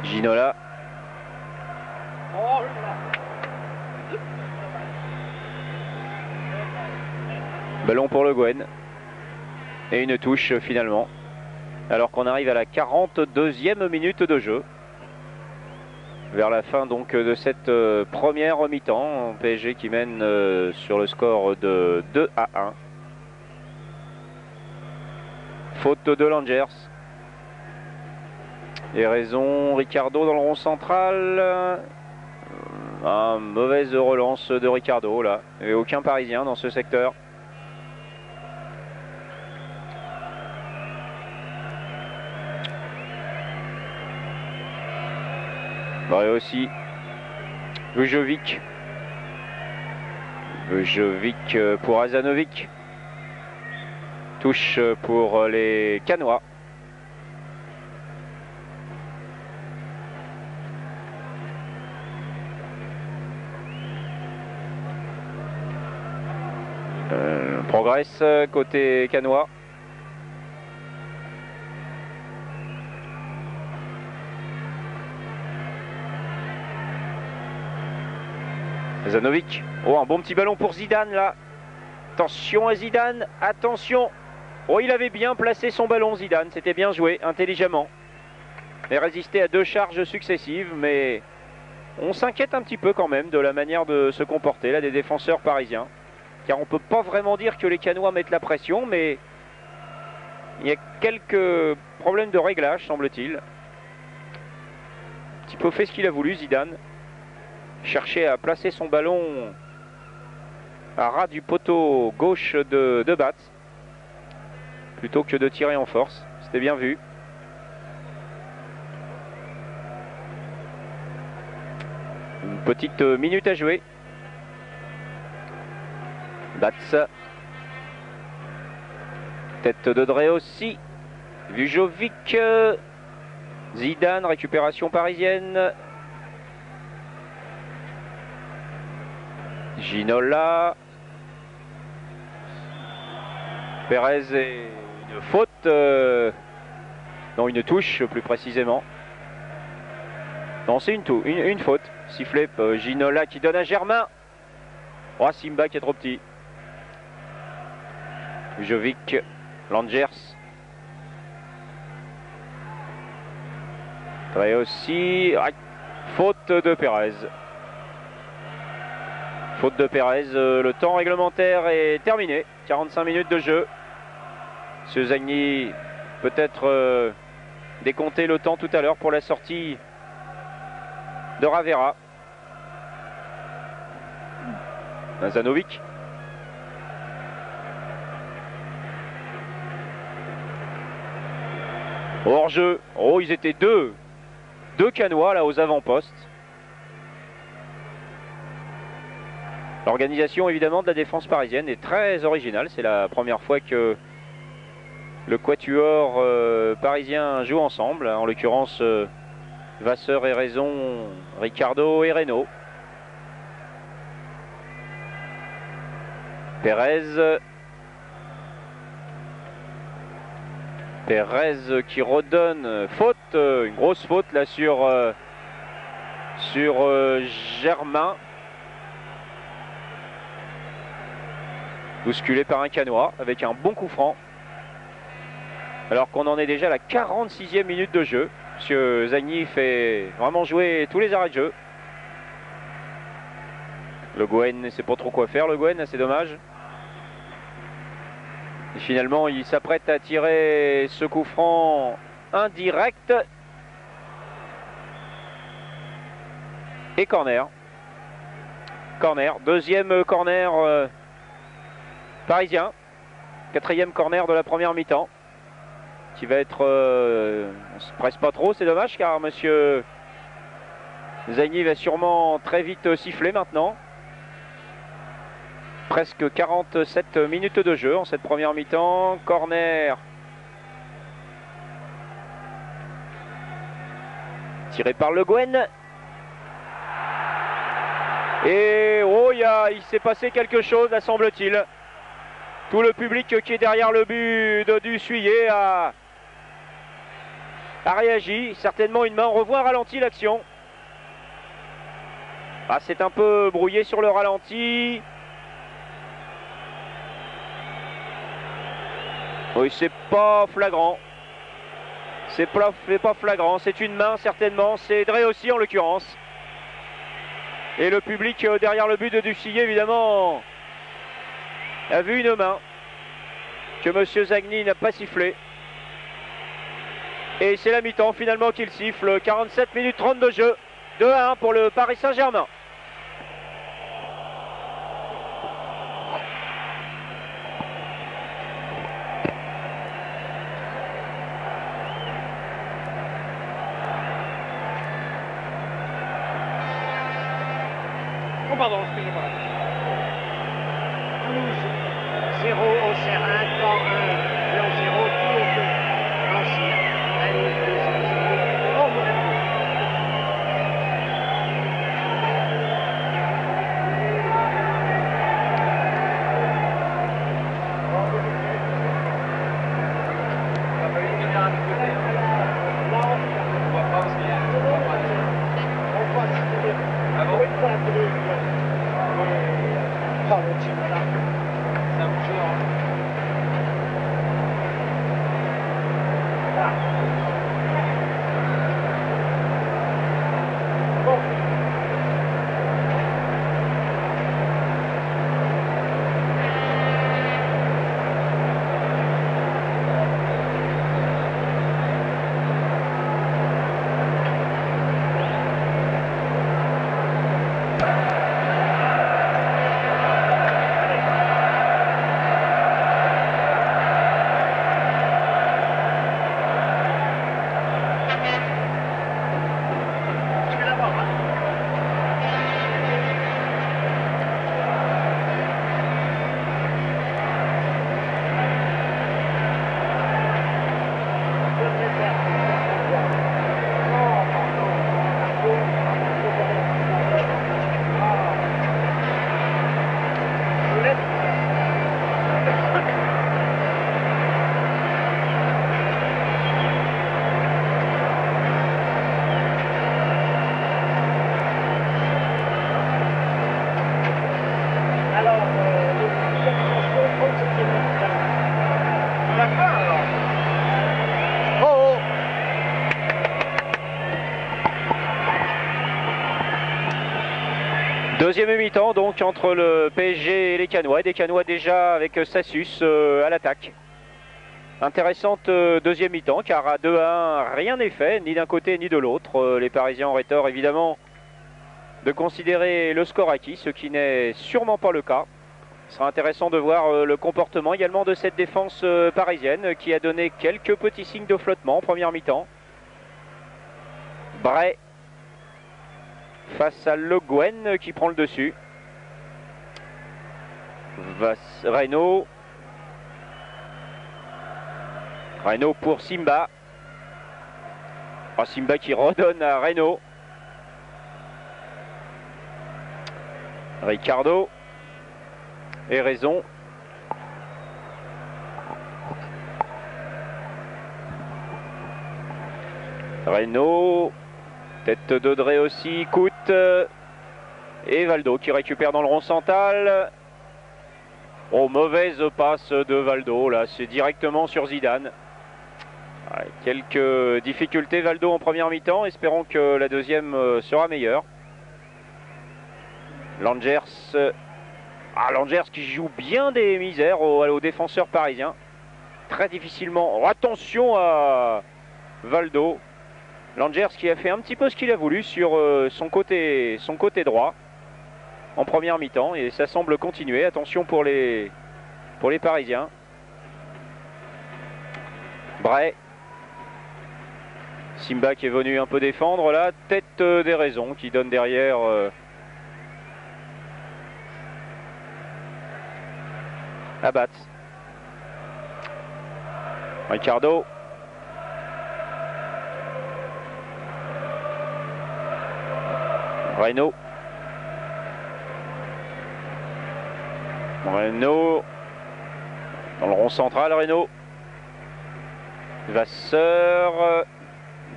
Ginola. Ballon pour Le Guen. Et une touche finalement. Alors qu'on arrive à la 42e minute de jeu. Vers la fin donc de cette première mi-temps. PSG qui mène sur le score de 2-1. Faute de Langers. Et Raison, Ricardo dans le rond central. Mauvaise relance de Ricardo là. Et aucun Parisien dans ce secteur. Et aussi Vujovic. Vujovic pour Hazanovic. Touche pour les Canois. Progresse côté Canois. Hazanovic. Oh, un bon petit ballon pour Zidane là. Attention à Zidane, attention. Oh, il avait bien placé son ballon Zidane, c'était bien joué, intelligemment. Il a résisté à deux charges successives, mais on s'inquiète un petit peu quand même de la manière de se comporter là des défenseurs parisiens. Car on ne peut pas vraiment dire que les Canois mettent la pression, mais il y a quelques problèmes de réglage, semble-t-il. Un petit peu fait ce qu'il a voulu, Zidane. Chercher à placer son ballon à ras du poteau gauche de Batz, plutôt que de tirer en force. C'était bien vu. Une petite minute à jouer. Batz. Tête de Dre aussi. Vujovic. Zidane, récupération parisienne. Ginola. Perez et une faute. Non, une touche plus précisément. Non, c'est une faute. Sifflet. Ginola qui donne à Germain. Oh, Simba qui est trop petit. Vujovic. Langers. Très aussi. Faute de Perez. Faute de Perez. Le temps réglementaire est terminé. 45 minutes de jeu. M. Zagny peut-être décompter le temps tout à l'heure pour la sortie de Ravera. Nazanovic. Hors-jeu. Oh, ils étaient deux Canois là aux avant-postes. L'organisation évidemment de la défense parisienne est très originale. C'est la première fois que le quatuor parisien joue ensemble. En l'occurrence, Vasseur et Raison, Ricardo et Reynaud. Perez. Perez qui redonne faute, une grosse faute là sur Germain. Bousculé par un Canois avec un bon coup franc. Alors qu'on en est déjà à la 46e minute de jeu. Monsieur Zagny fait vraiment jouer tous les arrêts de jeu. Le Gouen ne sait pas trop quoi faire, le Gouen, c'est dommage. Et finalement, il s'apprête à tirer ce coup franc indirect. Et corner. Corner. Deuxième corner parisien. Quatrième corner de la première mi-temps. Qui va être... on se presse pas trop, c'est dommage car monsieur Zagny va sûrement très vite siffler maintenant. Presque 47 minutes de jeu en cette première mi-temps. Corner. Tiré par Le Gouen. Et oh, il s'est passé quelque chose, là semble-t-il. Tout le public qui est derrière le but de Dussuyer a réagi. Certainement une main. On revoit un ralenti l'action. Ah, c'est un peu brouillé sur le ralenti. Oui, c'est pas flagrant. C'est pas flagrant. C'est une main certainement. C'est Dre aussi en l'occurrence. Et le public derrière le but de Dussuyer évidemment a vu une main que monsieur Zagny n'a pas sifflé. Et c'est la mi-temps finalement qu'il siffle. 47 minutes 30 de jeu. 2-1 pour le Paris Saint-Germain. Oh pardon, excusez-moi. Toulouse 0 au Serrin, Caen 1, Lyon 0, Tours 2, Nancy 1, Rennes 2, 0, oh mon Dieu. Ça vous joue, hein. Deuxième mi-temps donc entre le PSG et les Canois. Des Canois déjà avec Sassus à l'attaque. Intéressante deuxième mi-temps car à 2-1 rien n'est fait ni d'un côté ni de l'autre. Les Parisiens auraient tort évidemment de considérer le score acquis, ce qui n'est sûrement pas le cas. Ce sera intéressant de voir le comportement également de cette défense parisienne qui a donné quelques petits signes de flottement en première mi-temps. Bray face à Le Guen qui prend le dessus. Reynaud. Reynaud pour Simba. Oh, Simba qui redonne à Reynaud. Ricardo. Et raison. Reynaud. Tête de Drey aussi. Coûte. Et Valdo qui récupère dans le rond central. Oh, mauvaise passe de Valdo. Là, c'est directement sur Zidane. Ouais, quelques difficultés Valdo en première mi-temps. Espérons que la deuxième sera meilleure. Langers. Langers qui joue bien des misères aux défenseurs parisiens. Très difficilement. Oh, attention à Valdo. Langers qui a fait un petit peu ce qu'il a voulu sur son côté droit en première mi-temps. Et ça semble continuer. Attention pour les Parisiens. Bray. Simba qui est venu un peu défendre là. Tête des raisons qui donne derrière... Abat. Ricardo. Reynaud. Reynaud. Dans le rond central, Reynaud. Vasseur.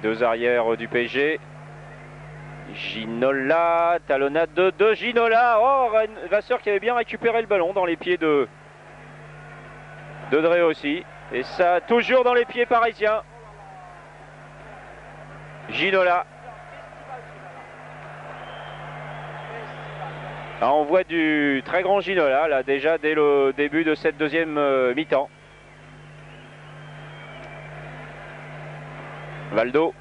Deux arrières du PSG. Ginola. Talonnade de Ginola. Oh, Vasseur qui avait bien récupéré le ballon dans les pieds de Drey aussi. Et ça, toujours dans les pieds parisiens. Ginola. Alors on voit du très grand Ginola, là, déjà dès le début de cette deuxième mi-temps. Valdo.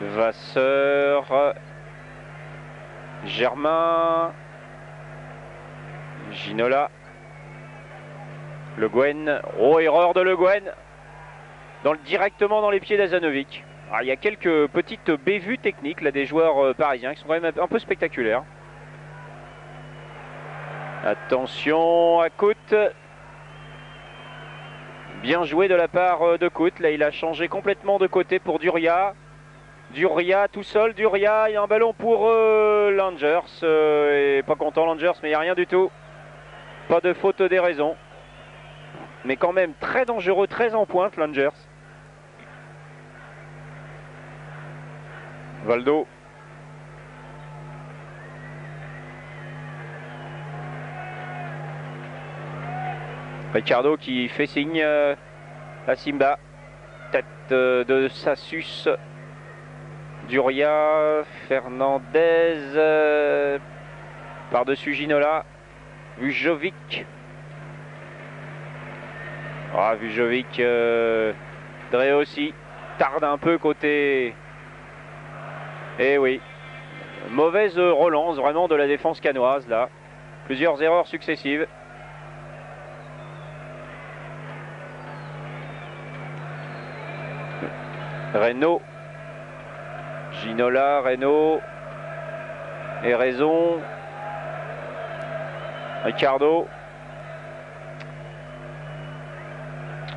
Vasseur. Germain. Ginola. Le Guen. Oh, erreur de Le Guen. Directement dans les pieds d'Azanovic. Il y a quelques petites bévues techniques là, des joueurs parisiens qui sont quand même un peu spectaculaires. Attention à Coute. Bien joué de la part de Coute. Là, il a changé complètement de côté pour Duria. Duria tout seul. Duria, il y a un ballon pour Langers. Et pas content Langers, mais il n'y a rien du tout. Pas de faute des raisons. Mais quand même très dangereux, très en pointe Langers. Valdo. Ricardo qui fait signe à Simba. Tête de Sassus. Duria. Fernandez. Par-dessus Ginola. Vujovic. Vujovic. Drey aussi. Tarde un peu côté... Et oui, mauvaise relance vraiment de la défense canoise là. Plusieurs erreurs successives. Reynaud. Ginola, Reynaud. Et raison. Ricardo.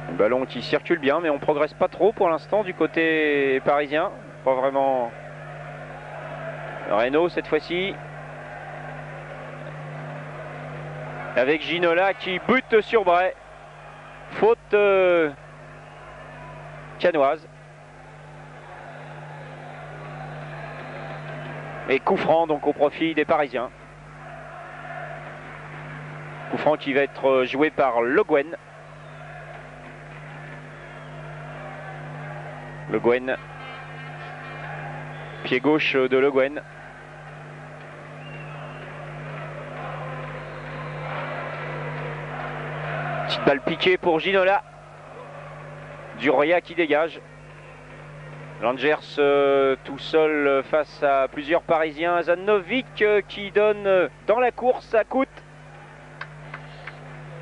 Un ballon qui circule bien, mais on progresse pas trop pour l'instant du côté parisien. Pas vraiment... Reynaud cette fois-ci. Avec Ginola qui bute sur Bray. Faute canoise. Et coup franc donc au profit des Parisiens. Coup franc qui va être joué par Le Guen. Le Guen. Pied gauche de Le Guen. Petite balle piquée pour Ginola. Duria qui dégage. Langers tout seul face à plusieurs Parisiens. Zanovic qui donne dans la course à Kout.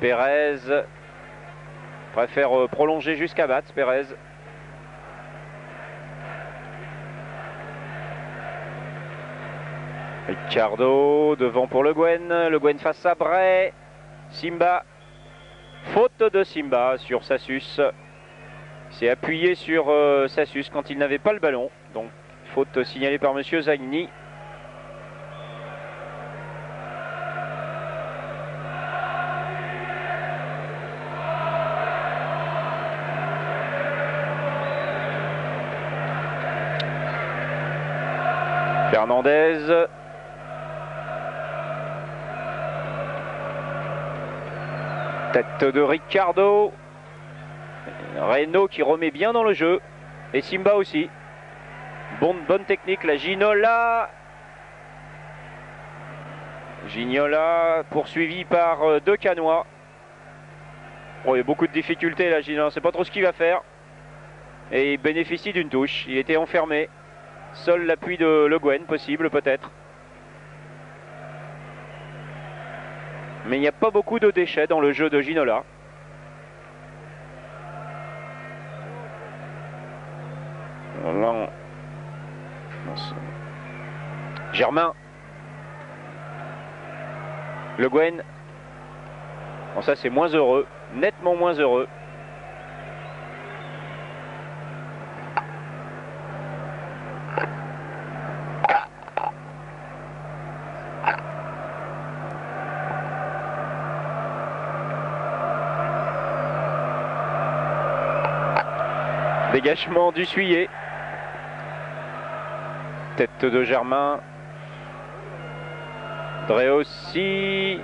Pérez préfère prolonger jusqu'à Batz. Pérez. Ricciardo devant pour Le Guen. Le Guen face à Bray. Simba. Faute de Simba sur Sassus. Il s'est appuyé sur Sassus quand il n'avait pas le ballon. Donc faute signalée par monsieur Zagni. Fernandez. Tête de Ricciardo. Renault qui remet bien dans le jeu. Et Simba aussi. Bonne technique, la Ginola. Ginola poursuivi par deux Canois. Oh, il y a beaucoup de difficultés là, Ginola. On ne sait pas trop ce qu'il va faire. Et il bénéficie d'une touche. Il était enfermé. Seul l'appui de Le Guen possible peut-être. Mais il n'y a pas beaucoup de déchets dans le jeu de Ginola. Là, Germain. Le Guen. Bon, ça c'est moins heureux. Nettement moins heureux. Dégagement du Suyer. Tête de Germain. Dreossi.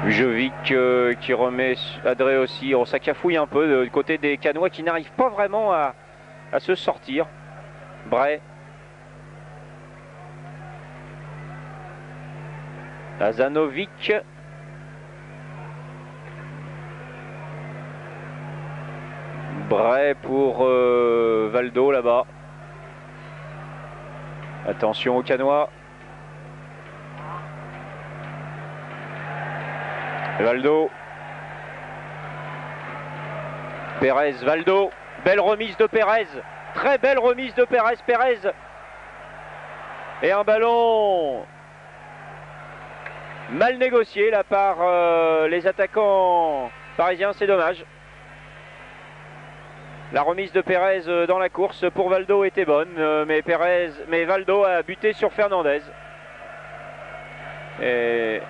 Jovic qui remet à Dreossi. Oh, ça cafouille un peu du côté des Canois qui n'arrivent pas vraiment à se sortir. Bray. Zanovic. Bray pour Valdo là-bas. Attention aux Canois. Valdo. Pérez, Valdo. Belle remise de Pérez. Très belle remise de Pérez. Pérez. Et un ballon mal négocié là par les attaquants parisiens, c'est dommage. La remise de Pérez dans la course pour Valdo était bonne, mais Valdo a buté sur Fernandez. Et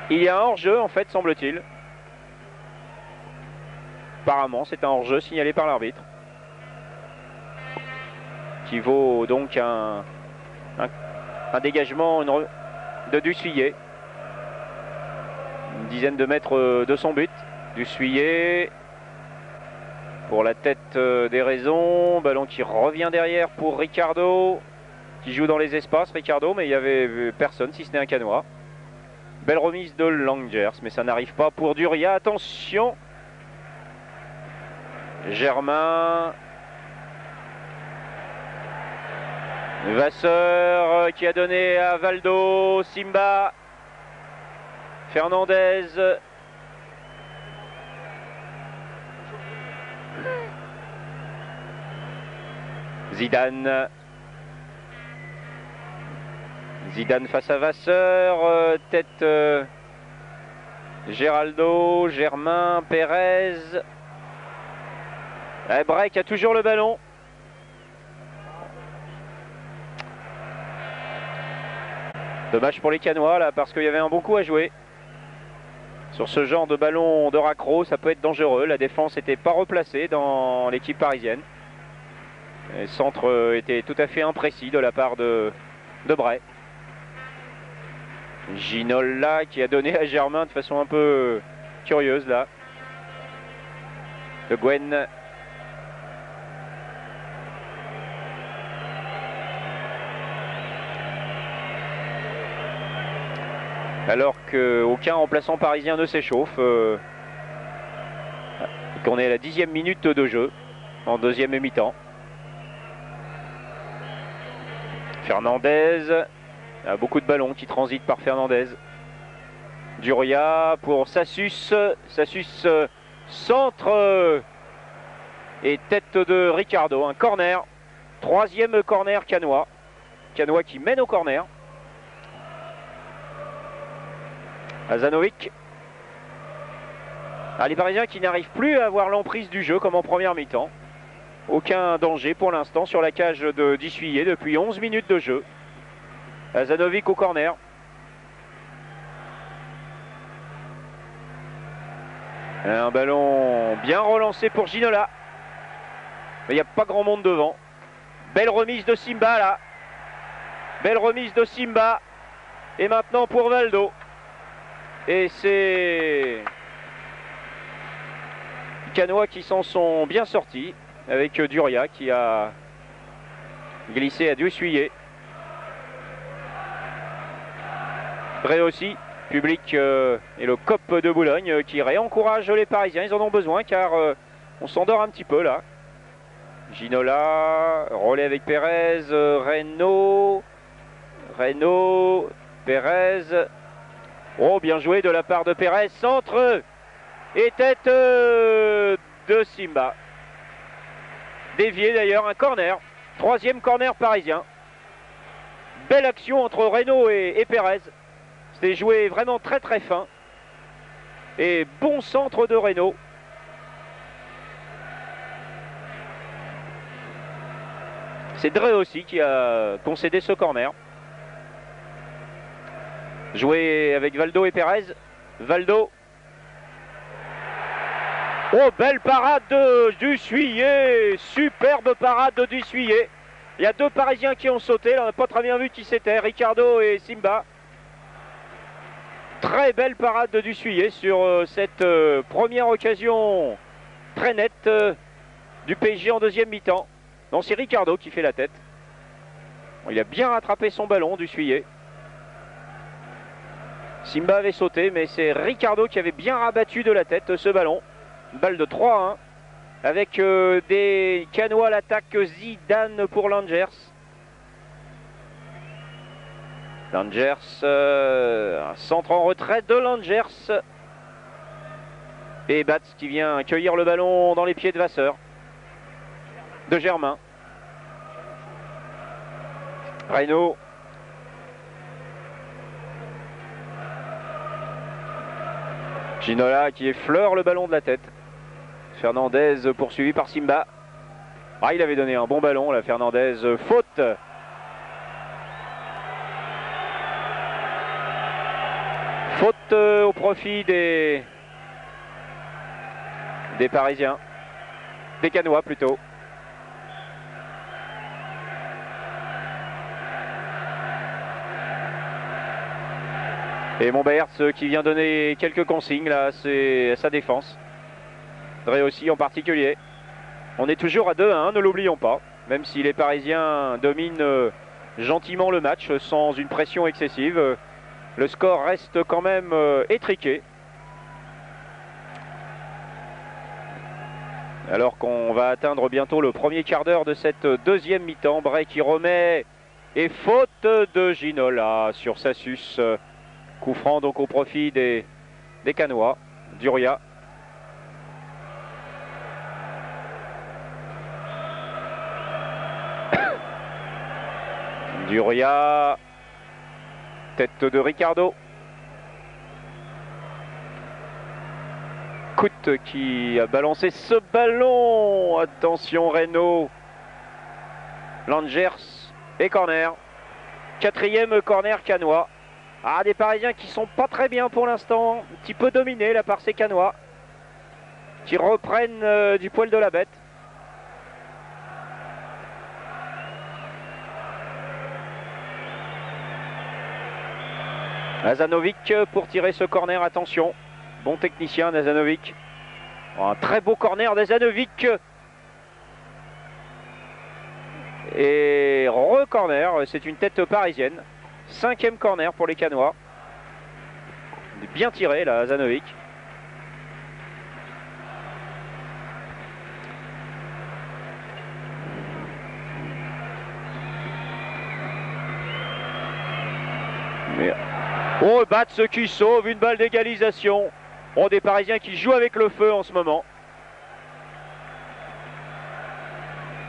il y a un hors-jeu en fait, semble-t-il. Apparemment, c'est un hors-jeu signalé par l'arbitre. Qui vaut donc un dégagement de Dussuyer. Une dizaine de mètres de son but. Dussuyer pour la tête des raisons. Ballon qui revient derrière pour Ricciardo. Qui joue dans les espaces, Ricciardo, mais il n'y avait personne si ce n'est un Canois. Belle remise de Langers, mais ça n'arrive pas pour Duria. Attention. Germain. Vasseur qui a donné à Valdo. Simba. Fernandez. Zidane. Zidane face à Vasseur. Tête Géraldo. Germain. Pérez. Bray qui a toujours le ballon. Dommage pour les Canois là, parce qu'il y avait un bon coup à jouer. Sur ce genre de ballon de raccro, ça peut être dangereux. La défense n'était pas replacée dans l'équipe parisienne. Le centre était tout à fait imprécis de la part de Bray. Ginola qui a donné à Germain de façon un peu curieuse là. Le Guen. alors qu'aucun remplaçant parisien ne s'échauffe. Qu'on est à la 10e minute de jeu en deuxième mi-temps. Fernandez, il y a beaucoup de ballons qui transitent par Fernandez. Duria pour Sassus. Sassus centre et tête de Ricardo. Un corner. Troisième corner Canois. Canois qui mène au corner. Hazanovic. Les Parisiens qui n'arrivent plus à avoir l'emprise du jeu comme en première mi-temps. Aucun danger pour l'instant sur la cage de Dissuyer depuis 11 minutes de jeu. Hazanovic au corner. Un ballon bien relancé pour Ginola. Mais il n'y a pas grand monde devant. Belle remise de Simba là. Belle remise de Simba. Et maintenant pour Valdo. Et c'est Canois qui s'en sont bien sortis. Avec Duria qui a glissé à Dissuyer. Vrai aussi. Public et le COP de Boulogne qui réencourage les Parisiens. Ils en ont besoin car on s'endort un petit peu là. Ginola, relais avec Pérez, Reynaud, Pérez. Oh, bien joué de la part de Pérez. Centre et tête de Simba. Dévié d'ailleurs, un corner. Troisième corner parisien. Belle action entre Reynaud et Pérez. C'était joué vraiment très très fin. Et bon centre de Reynaud. C'est Drey aussi qui a concédé ce corner. Joué avec Valdo et Pérez. Valdo. Oh, belle parade de Dissuyer. Superbe parade de Dissuyer. Il y a deux Parisiens qui ont sauté. Là, on n'a pas très bien vu qui c'était. Ricardo et Simba. Très belle parade de Dissuyer sur cette première occasion très nette du PSG en deuxième mi-temps. Non, c'est Ricardo qui fait la tête. Bon, il a bien rattrapé son ballon, Dissuyer. Simba avait sauté, mais c'est Ricardo qui avait bien rabattu de la tête ce ballon. Une balle de 3-1 avec des Canois à l'attaque. Zidane pour Langers. Langers, un centre en retrait de Langers. Et Batz qui vient accueillir le ballon dans les pieds de Vasseur. De Germain. Reynaud. Ginola qui effleure le ballon de la tête. Fernandez poursuivi par Simba. Ah, il avait donné un bon ballon là, Fernandez. Faute. Faute au profit des Parisiens. Des Canois plutôt. Et Montberts qui vient donner quelques consignes là, c'est sa défense. Drey aussi en particulier. On est toujours à 2-1, ne l'oublions pas. Même si les Parisiens dominent gentiment le match sans une pression excessive. Le score reste quand même étriqué. Alors qu'on va atteindre bientôt le premier quart d'heure de cette deuxième mi-temps. Drey qui remet et faute de Ginola sur Sassus. Coup franc donc au profit des Canois. Duria. Duria. Tête de Ricardo. Coute qui a balancé ce ballon. Attention Reynaud. Langers et corner. Quatrième corner Canois. Ah, des Parisiens qui sont pas très bien pour l'instant. Un petit peu dominés là par ces Canois. Qui reprennent du poil de la bête. Hazanovic pour tirer ce corner, attention. Bon technicien d'Hazanovic. Oh, un très beau corner d'Hazanovic. Et re-corner, c'est une tête parisienne. Cinquième corner pour les Canois. Bien tiré là, Zanovic. Oh, Bats qui sauve une balle d'égalisation. Oh, des Parisiens qui jouent avec le feu en ce moment.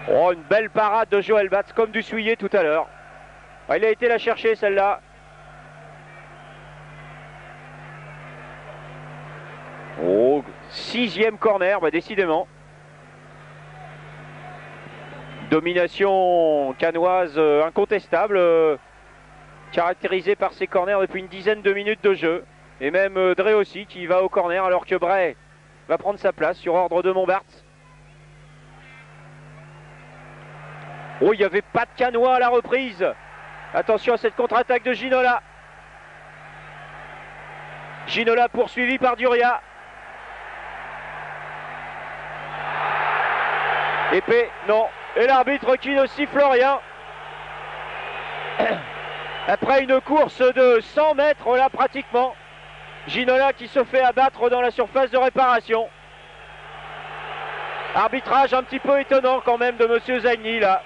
Oh, une belle parade de Joël Bats, comme du Souillet tout à l'heure. Oh, il a été la chercher celle-là. Oh, 6e corner, bah, décidément. Domination cannoise incontestable, caractérisée par ses corners depuis une dizaine de minutes de jeu. Et même Drey aussi qui va au corner alors que Bray va prendre sa place sur ordre de Montbart. Oh, il n'y avait pas de Canois à la reprise. Attention à cette contre-attaque de Ginola. Ginola poursuivi par Duria. Épée, non. Et l'arbitre qui ne siffle rien. Après une course de 100 mètres là pratiquement. Ginola qui se fait abattre dans la surface de réparation. Arbitrage un petit peu étonnant quand même de Monsieur Zagny là.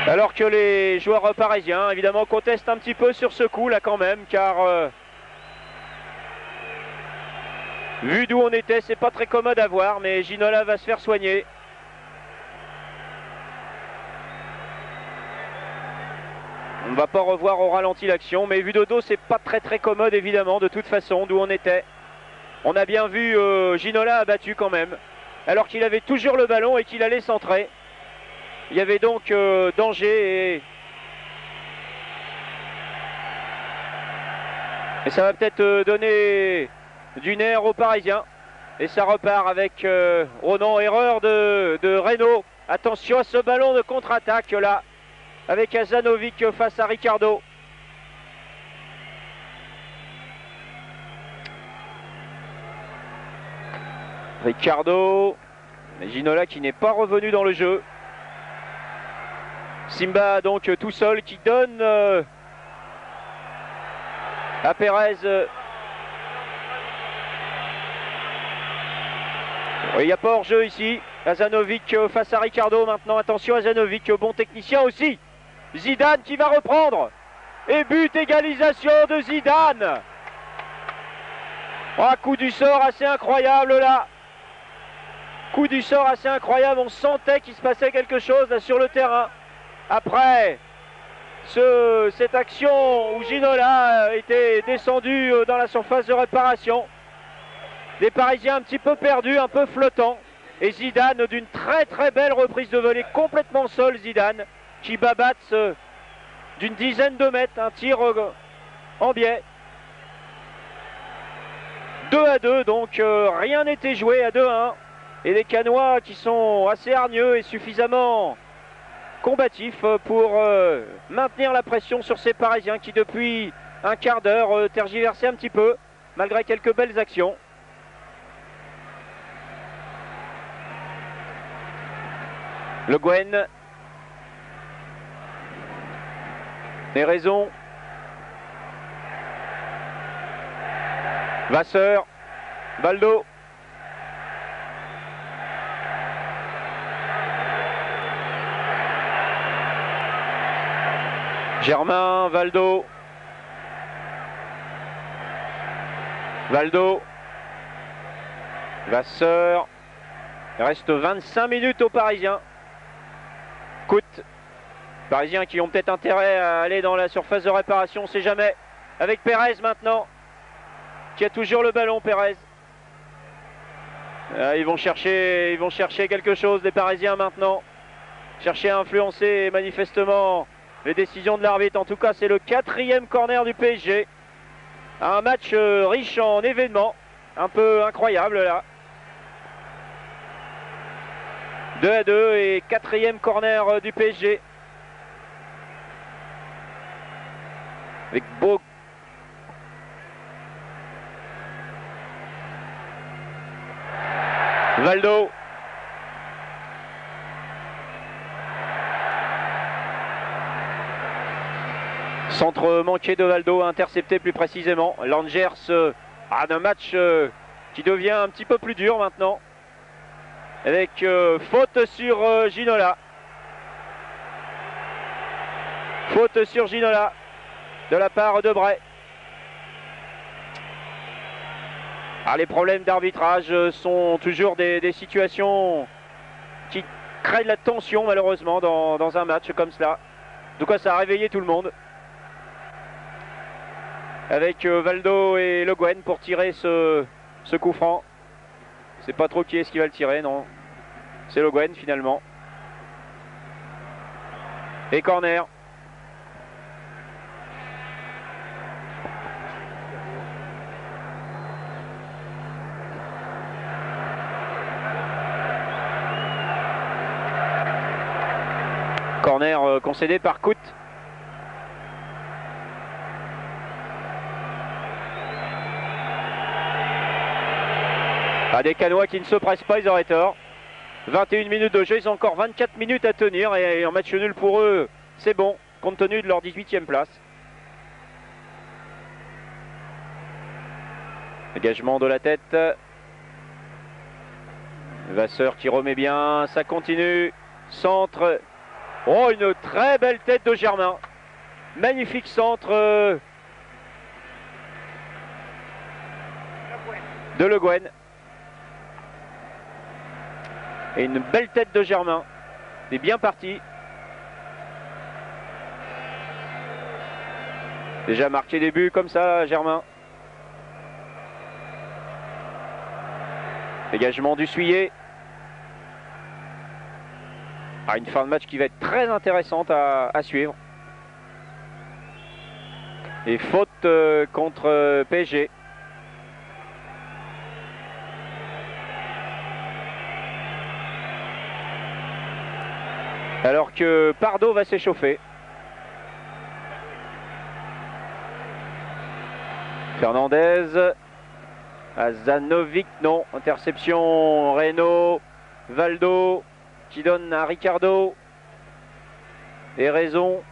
Alors que les joueurs parisiens évidemment contestent un petit peu sur ce coup là quand même, car vu d'où on était, c'est pas très commode à voir, mais Ginola va se faire soigner. On ne va pas revoir au ralenti l'action, mais vu de dos, c'est pas très commode évidemment de toute façon d'où on était. On a bien vu Ginola abattu quand même, alors qu'il avait toujours le ballon et qu'il allait centrer. Il y avait donc danger et ça va peut-être donner du nerf aux Parisiens. Et ça repart avec Ronan, erreur de Reynaud. Attention à ce ballon de contre-attaque là, avec Zanovic face à Ricardo. Ricardo, Ginola qui n'est pas revenu dans le jeu. Simba donc tout seul qui donne à Pérez. Il n'y a pas hors-jeu ici. Zanovic face à Ricardo maintenant. Attention à Zanovic, bon technicien aussi. Zidane qui va reprendre. Et but, égalisation de Zidane. Oh, coup du sort assez incroyable là. Coup du sort assez incroyable. On sentait qu'il se passait quelque chose là sur le terrain. Après cette action où Ginola était descendu dans la surface de réparation. Des Parisiens un petit peu perdus, un peu flottants. Et Zidane d'une très belle reprise de volée, complètement seul Zidane, qui babatse d'une dizaine de mètres, un tir en biais. 2-2, donc rien n'était joué à 2-1. Et les Canois qui sont assez hargneux et suffisamment combatifs pour maintenir la pression sur ces Parisiens qui depuis un quart d'heure tergiversaient un petit peu, malgré quelques belles actions. Le Gwen. Les raisons. Vasseur. Valdo. Germain, Valdo. Valdo. Vasseur. Il reste 25 minutes aux Parisiens. Coûte. Parisiens qui ont peut-être intérêt à aller dans la surface de réparation, on ne sait jamais. Avec Pérez maintenant, qui a toujours le ballon, Pérez. Ils vont chercher quelque chose, les Parisiens maintenant. Chercher à influencer manifestement les décisions de l'arbitre. En tout cas, c'est le 4e corner du PSG. Un match riche en événements, un peu incroyable là. 2-2 et 4e corner du PSG. Avec beau. Valdo. Centre manqué de Valdo, intercepté plus précisément. Langers a un match qui devient un petit peu plus dur maintenant. Avec faute sur Ginola. Faute sur Ginola de la part de Bray. Ah, les problèmes d'arbitrage sont toujours des situations qui créent de la tension malheureusement dans un match comme cela. En tout cas, ça a réveillé tout le monde. Avec Valdo et Le Guen pour tirer ce coup franc. C'est pas trop qui est-ce qui va le tirer, non. C'est Le Guen finalement. Et corner. Corner concédé par Cout. Ah, des Canois qui ne se pressent pas, ils auraient tort. 21 minutes de jeu, ils ont encore 24 minutes à tenir et un match nul pour eux, c'est bon, compte tenu de leur 18e place. Dégagement de la tête. Vasseur qui remet bien, ça continue. Centre. Oh, une très belle tête de Germain. Magnifique centre de Le Guen. Et une belle tête de Germain. C'est bien parti. Déjà marqué des buts comme ça, Germain. Dégagement du Suyer. Ah, une fin de match qui va être très intéressante à suivre. Et faute contre PSG. Alors que Pardo va s'échauffer. Fernandez. Azanovic, non. Interception, Reynaud. Valdo qui donne à Ricardo. Et Raison.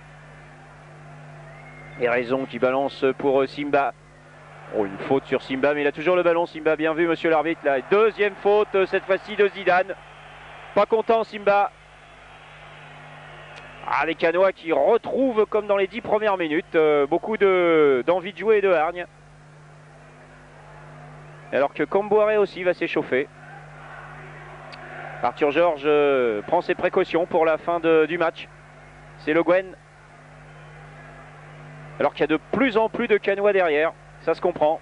Et Raison qui balance pour Simba. Oh, une faute sur Simba, mais il a toujours le ballon. Simba, bien vu, monsieur l'arbitre. La deuxième faute, cette fois-ci de Zidane. Pas content, Simba. Ah, les Canois qui retrouvent, comme dans les 10 premières minutes, beaucoup d'envie de jouer et de hargne. Alors que Comboiré aussi va s'échauffer. Arthur Georges prend ses précautions pour la fin du match. C'est Le Guen. Alors qu'il y a de plus en plus de Canois derrière. Ça se comprend.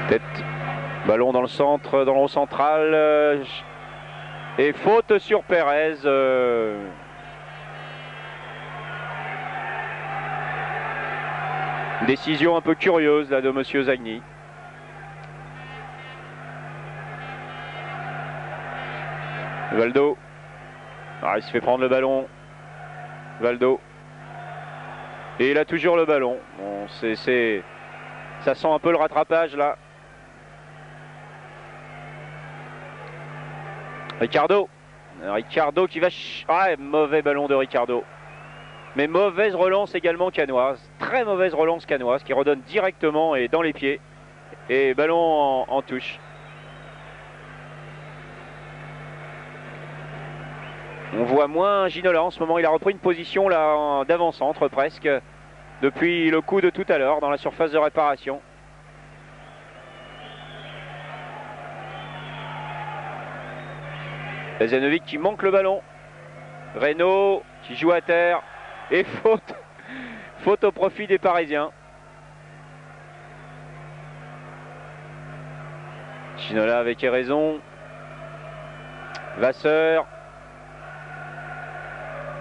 Tête, ballon dans le centre, dans le haut central. Et faute sur Pérez. Décision un peu curieuse là de monsieur Zagny. Valdo. Ah, il se fait prendre le ballon. Valdo. Et il a toujours le ballon. Bon, ça sent un peu le rattrapage là. Ricardo. Ricardo qui va... Ah, mauvais ballon de Ricardo. Mais mauvaise relance également canoise. Très mauvaise relance canoise qui redonne directement et dans les pieds. Et ballon en touche. On voit moins Ginola en ce moment. Il a repris une position là d'avant-centre presque. Depuis le coup de tout à l'heure dans la surface de réparation. Azanovic qui manque le ballon. Reynaud qui joue à terre. Et faute. Faute au profit des Parisiens. Ginola avec raison. Vasseur.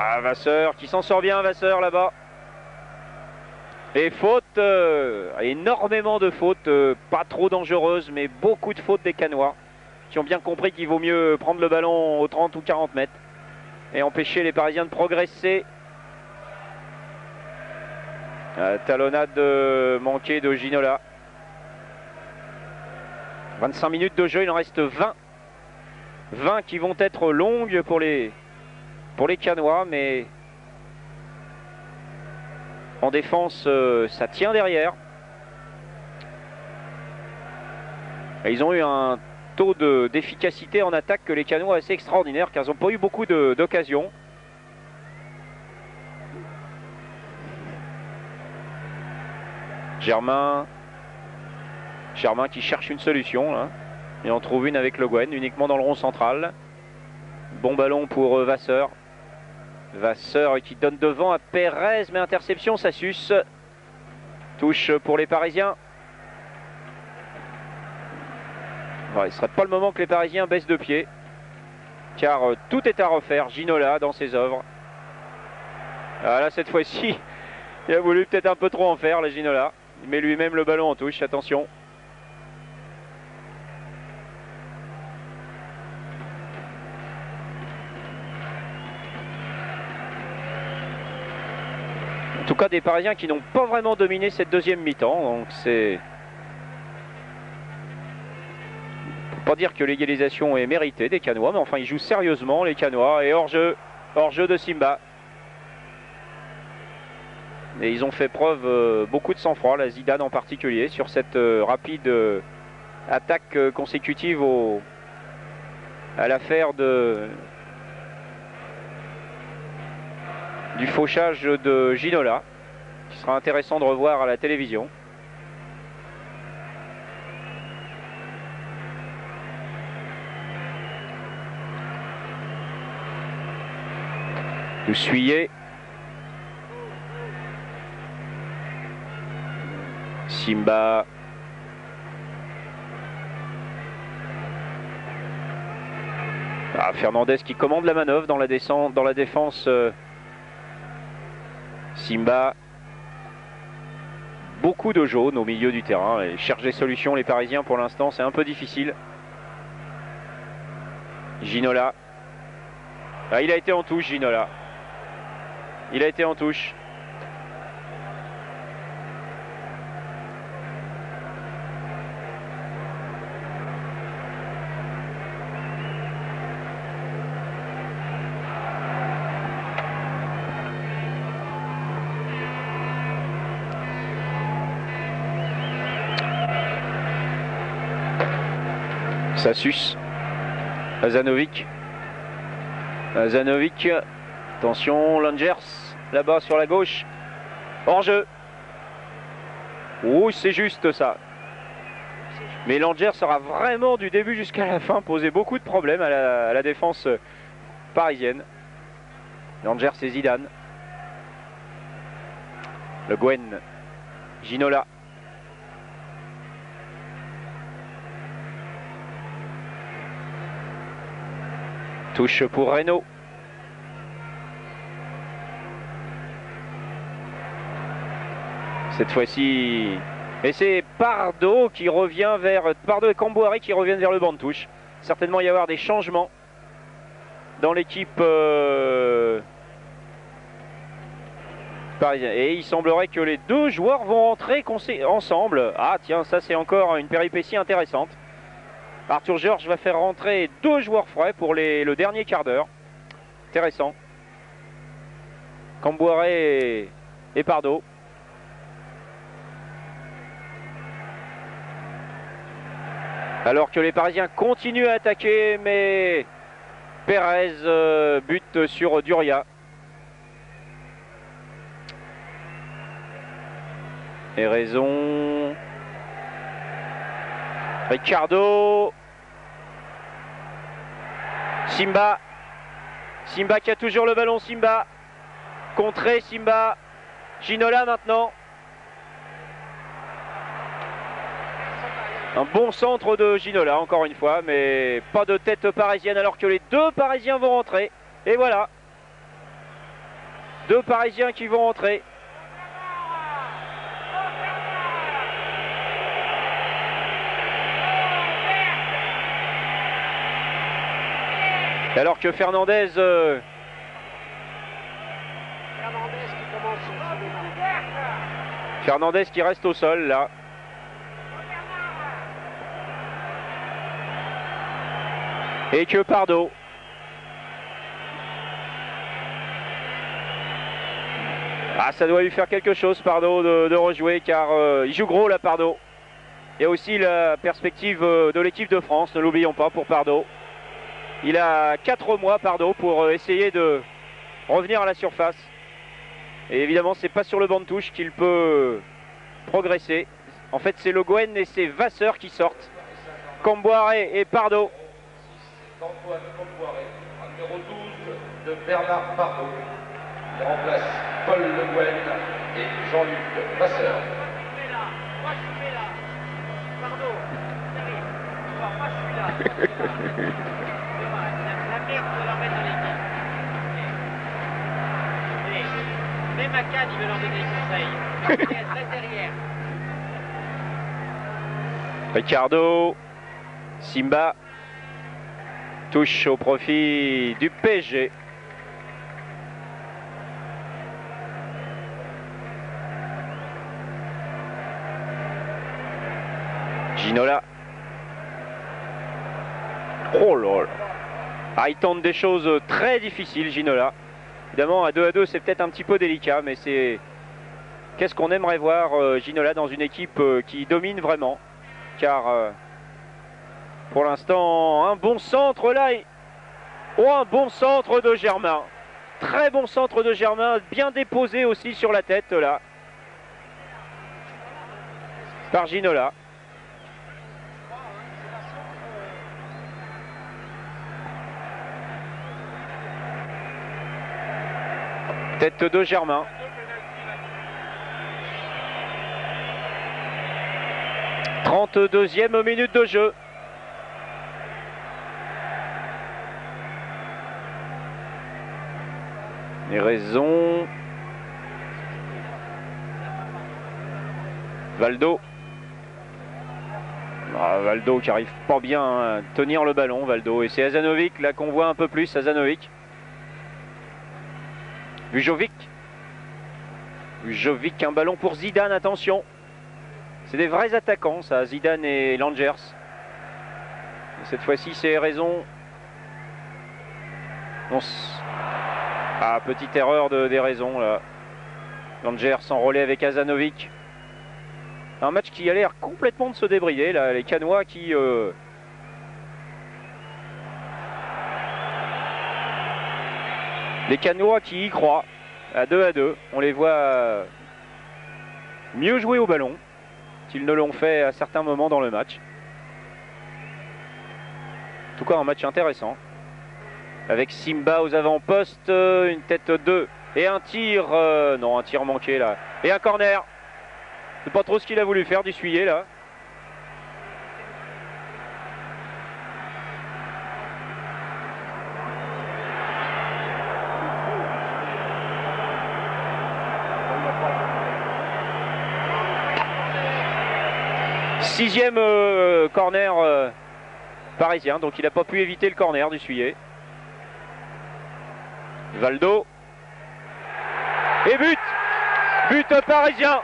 Ah, Vasseur qui s'en sort bien, Vasseur là-bas. Et faute. Énormément de fautes. Pas trop dangereuses, mais beaucoup de fautes des Canois. Qui ont bien compris qu'il vaut mieux prendre le ballon aux 30 ou 40 mètres. et empêcher les Parisiens de progresser. Talonnade manquée de Ginola. 25 minutes de jeu, il en reste 20. 20 qui vont être longues pour les Canois, mais en défense, ça tient derrière. Et ils ont eu un taux d'efficacité en attaque que les Canois assez extraordinaire, car ils n'ont pas eu beaucoup d'occasions. Germain qui cherche une solution là. Il en trouve une avec Le Guen, uniquement dans le rond central. Bon ballon pour Vasseur. Vasseur qui donne devant à Pérez, mais interception, ça suce. Touche pour les Parisiens. Ouais, ce ne serait pas le moment que les Parisiens baissent de pied, car tout est à refaire. Ginola dans ses œuvres. Ah, là cette fois-ci, il a voulu peut-être un peu trop en faire, la Ginola. Il met lui-même le ballon en touche, attention. En tout cas, des Parisiens qui n'ont pas vraiment dominé cette deuxième mi-temps, donc c'est... Pas dire que l'égalisation est méritée des Canois, mais enfin ils jouent sérieusement les Canois. Et hors-jeu de Simba. Et ils ont fait preuve beaucoup de sang-froid, la Zidane en particulier, sur cette rapide attaque consécutive à l'affaire du fauchage de Ginola, qui sera intéressant de revoir à la télévision. Doussouillet. Simba. Ah, Fernandez qui commande la manœuvre dans la descente, dans la défense. Simba. Beaucoup de jaunes au milieu du terrain. Et cherchent des solutions les Parisiens pour l'instant, c'est un peu difficile. Ginola. Ah, il a été en touche, Ginola. Il a été en touche. Ça suce. Azanovic. Azanovic. Attention, Langers. Là-bas sur la gauche. Hors-jeu. Oh, c'est juste ça. Mais Langers sera vraiment du début jusqu'à la fin poser beaucoup de problèmes à la défense parisienne. Langers et Zidane. Le Guen. Ginola. Touche pour Reynaud. Cette fois-ci, et c'est Pardo qui revient vers Pardo et Cambouaré qui reviennent vers le banc de touche. Certainement y avoir des changements dans l'équipe parisienne. Et il semblerait que les deux joueurs vont entrer ensemble. Ah tiens, ça c'est encore une péripétie intéressante. Arthur Georges va faire rentrer deux joueurs frais pour le dernier quart d'heure. Intéressant. Cambouaré et Pardo. Alors que les Parisiens continuent à attaquer, mais Pérez bute sur Duria. Et raison. Ricardo. Simba. Simba qui a toujours le ballon, Simba. Contré, Simba. Ginola maintenant. Un bon centre de Ginola, encore une fois, mais pas de tête parisienne alors que les deux Parisiens vont rentrer. Et voilà. Deux Parisiens qui vont rentrer. Alors que Fernandez Fernandez qui reste au sol là. Et que Pardo. Ah, ça doit lui faire quelque chose, Pardo, de rejouer, car il joue gros là, Pardo. Il y a aussi la perspective de l'équipe de France, ne l'oublions pas, pour Pardo. Il a 4 mois, Pardo, pour essayer de revenir à la surface. Et évidemment, c'est pas sur le banc de touche qu'il peut progresser. En fait, c'est Le Gouen et c'est Vasseur qui sortent. Comboiré et Pardo. Antoine Comboiré, numéro 12 de Bernard Pardo. Il remplace Paul Le Gouen et Jean-Luc Vasseur. Moi je suis là. Pardo, t'arrives. Moi je suis là. La merde de leur mettre dans l'équipe. Même à Cannes, il veut leur donner des conseils. Reste derrière. Ricardo, Simba, touche au profit du PSG. Ginola. Oh là là. Ah, il tente des choses très difficiles, Ginola. Évidemment, à 2-2, c'est peut-être un petit peu délicat, mais c'est... Qu'est-ce qu'on aimerait voir Ginola dans une équipe qui domine vraiment. Car pour l'instant, un bon centre là. Oh, un bon centre de Germain. Très bon centre de Germain, bien déposé aussi sur la tête là. Par Ginola. Tête de Germain. « 32e minute de jeu. Les raisons. Valdo. Ah, Valdo qui arrive pas bien à tenir le ballon, Valdo. Et c'est Hazanovic là qu'on voit un peu plus, Hazanovic. Vujovic. Vujovic, un ballon pour Zidane, attention. C'est des vrais attaquants, ça, Zidane et Langers. Et cette fois-ci, c'est raison. Ah, petite erreur des raisons, là. Langers enrôlé avec Hazanovic. Un match qui a l'air complètement de se débrider, là. Les Canois qui... Les Canois qui y croient. À 2-2. On les voit mieux jouer au ballon qu'ils ne l'ont fait à certains moments dans le match. En tout cas, un match intéressant. Avec Simba aux avant-postes, une tête 2 et un tir. Non, un tir manqué là. Et un corner. C'est pas trop ce qu'il a voulu faire d'essuyer là. Sixième corner parisien, donc il n'a pas pu éviter le corner d'essuyer. Valdo. Et but. But parisien.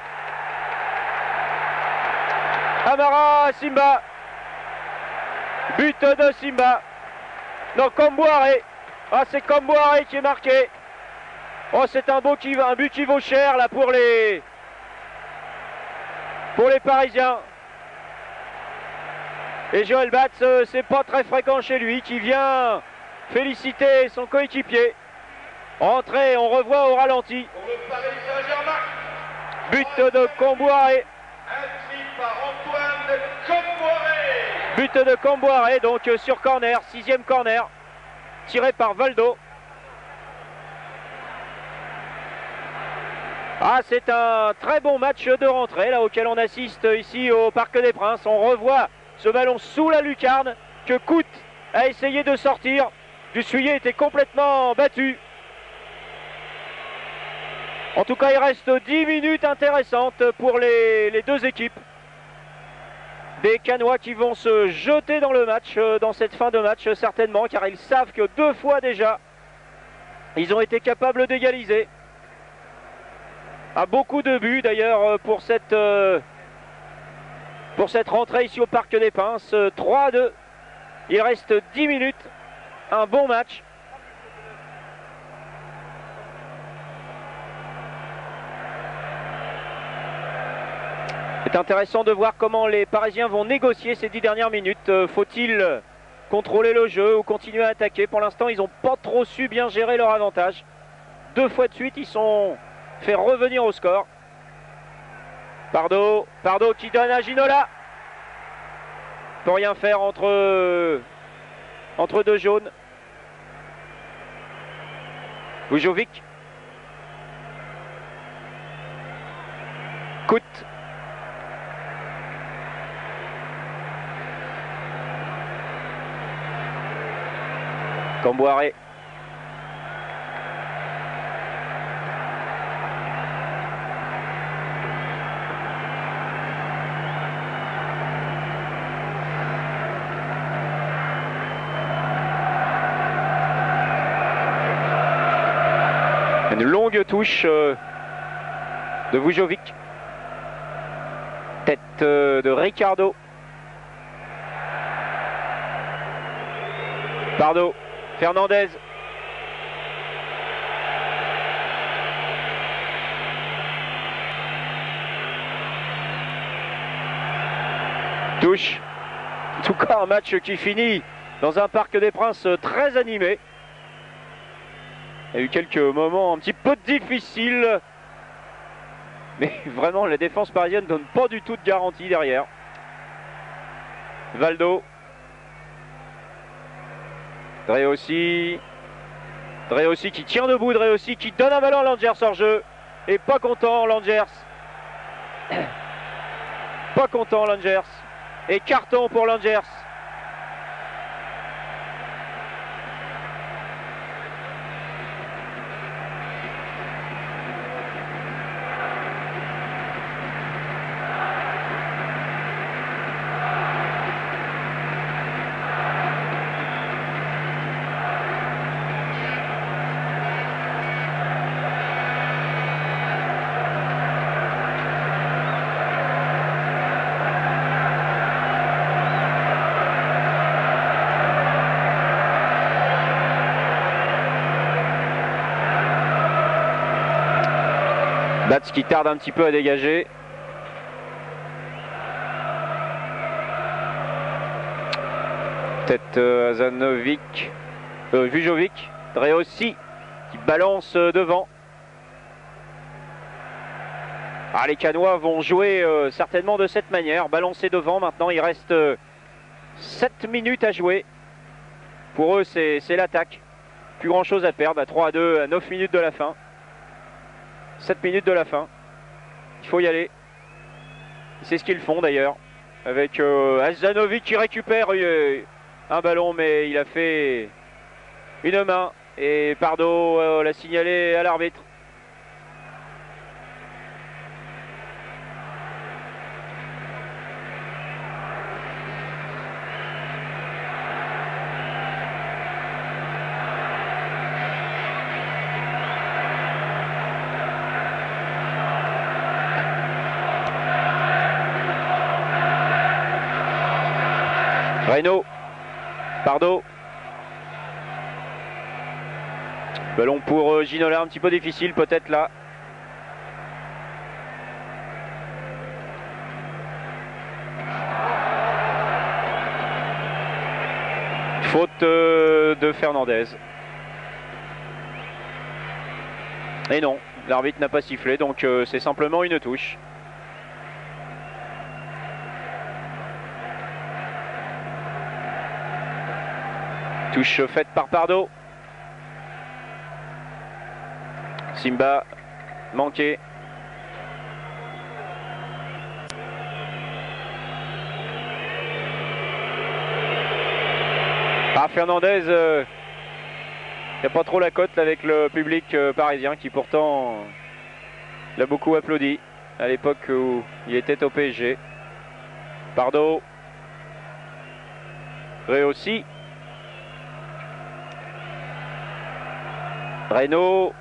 Amara Simba. But de Simba. Non, Comboiré. Ah, c'est Comboiré qui est marqué. Oh, c'est un but qui vaut cher là pour les Parisiens. Et Joël Batz, c'est pas très fréquent chez lui, qui vient féliciter son coéquipier. Entrée, on revoit au ralenti. Pour le Paris Saint-Germain. But de Comboiré. Inscrit par Antoine Comboiré. But de Comboiré, donc sur corner, sixième corner, tiré par Valdo. Ah, c'est un très bon match de rentrée là auquel on assiste ici au Parc des Princes. On revoit ce ballon sous la lucarne que Coute a essayé de sortir. Dussuyer était complètement battu. En tout cas, il reste 10 minutes intéressantes pour les deux équipes. Des Canois qui vont se jeter dans le match, dans cette fin de match certainement, car ils savent que 2 fois déjà, ils ont été capables d'égaliser. à beaucoup de buts d'ailleurs pour cette rentrée ici au Parc des Princes. 3-2. Il reste 10 minutes. Un bon match. C'est intéressant de voir comment les Parisiens vont négocier ces 10 dernières minutes. Faut-il contrôler le jeu ou continuer à attaquer? Pour l'instant, ils n'ont pas trop su bien gérer leur avantage. 2 fois de suite, ils sont fait revenir au score. Pardo qui donne à Ginola. Peut rien faire entre deux jaunes. Vujovic. Coute. Comboiré. Une longue touche de Vujovic. Tête de Ricardo. Pardo. Fernandez. Touche. En tout cas, un match qui finit dans un Parc des Princes très animé. Il y a eu quelques moments un petit peu difficiles. Mais vraiment, la défense parisienne ne donne pas du tout de garantie derrière. Valdo. Dreossi qui tient debout, Dreossi qui donne un ballon à Langers hors jeu. Et pas content Langers. Pas content Langers. Et carton pour Langers. Batz qui tarde un petit peu à dégager. Peut-être Azanovic, Vujovic, Dreossi qui balance devant. Ah, les Canois vont jouer certainement de cette manière, balancer devant. Maintenant il reste 7 minutes à jouer. Pour eux c'est l'attaque. Plus grand chose à perdre à 3-2 à 9 minutes de la fin. 7 minutes de la fin. Il faut y aller. C'est ce qu'ils font d'ailleurs. Avec Azanovic qui récupère un ballon, mais il a fait une main. Et Pardo l'a signalé à l'arbitre. Reynaud, Pardo. Ballon pour Ginola, un petit peu difficile peut-être là. Faute de Fernandez. Et non, l'arbitre n'a pas sifflé, donc c'est simplement une touche. Touche faite par Pardo. Simba, manqué. Ah, Fernandez, il n'y a pas trop la cote avec le public parisien qui pourtant l'a beaucoup applaudi à l'époque où il était au PSG. Pardo. Dreossi. Reynaud.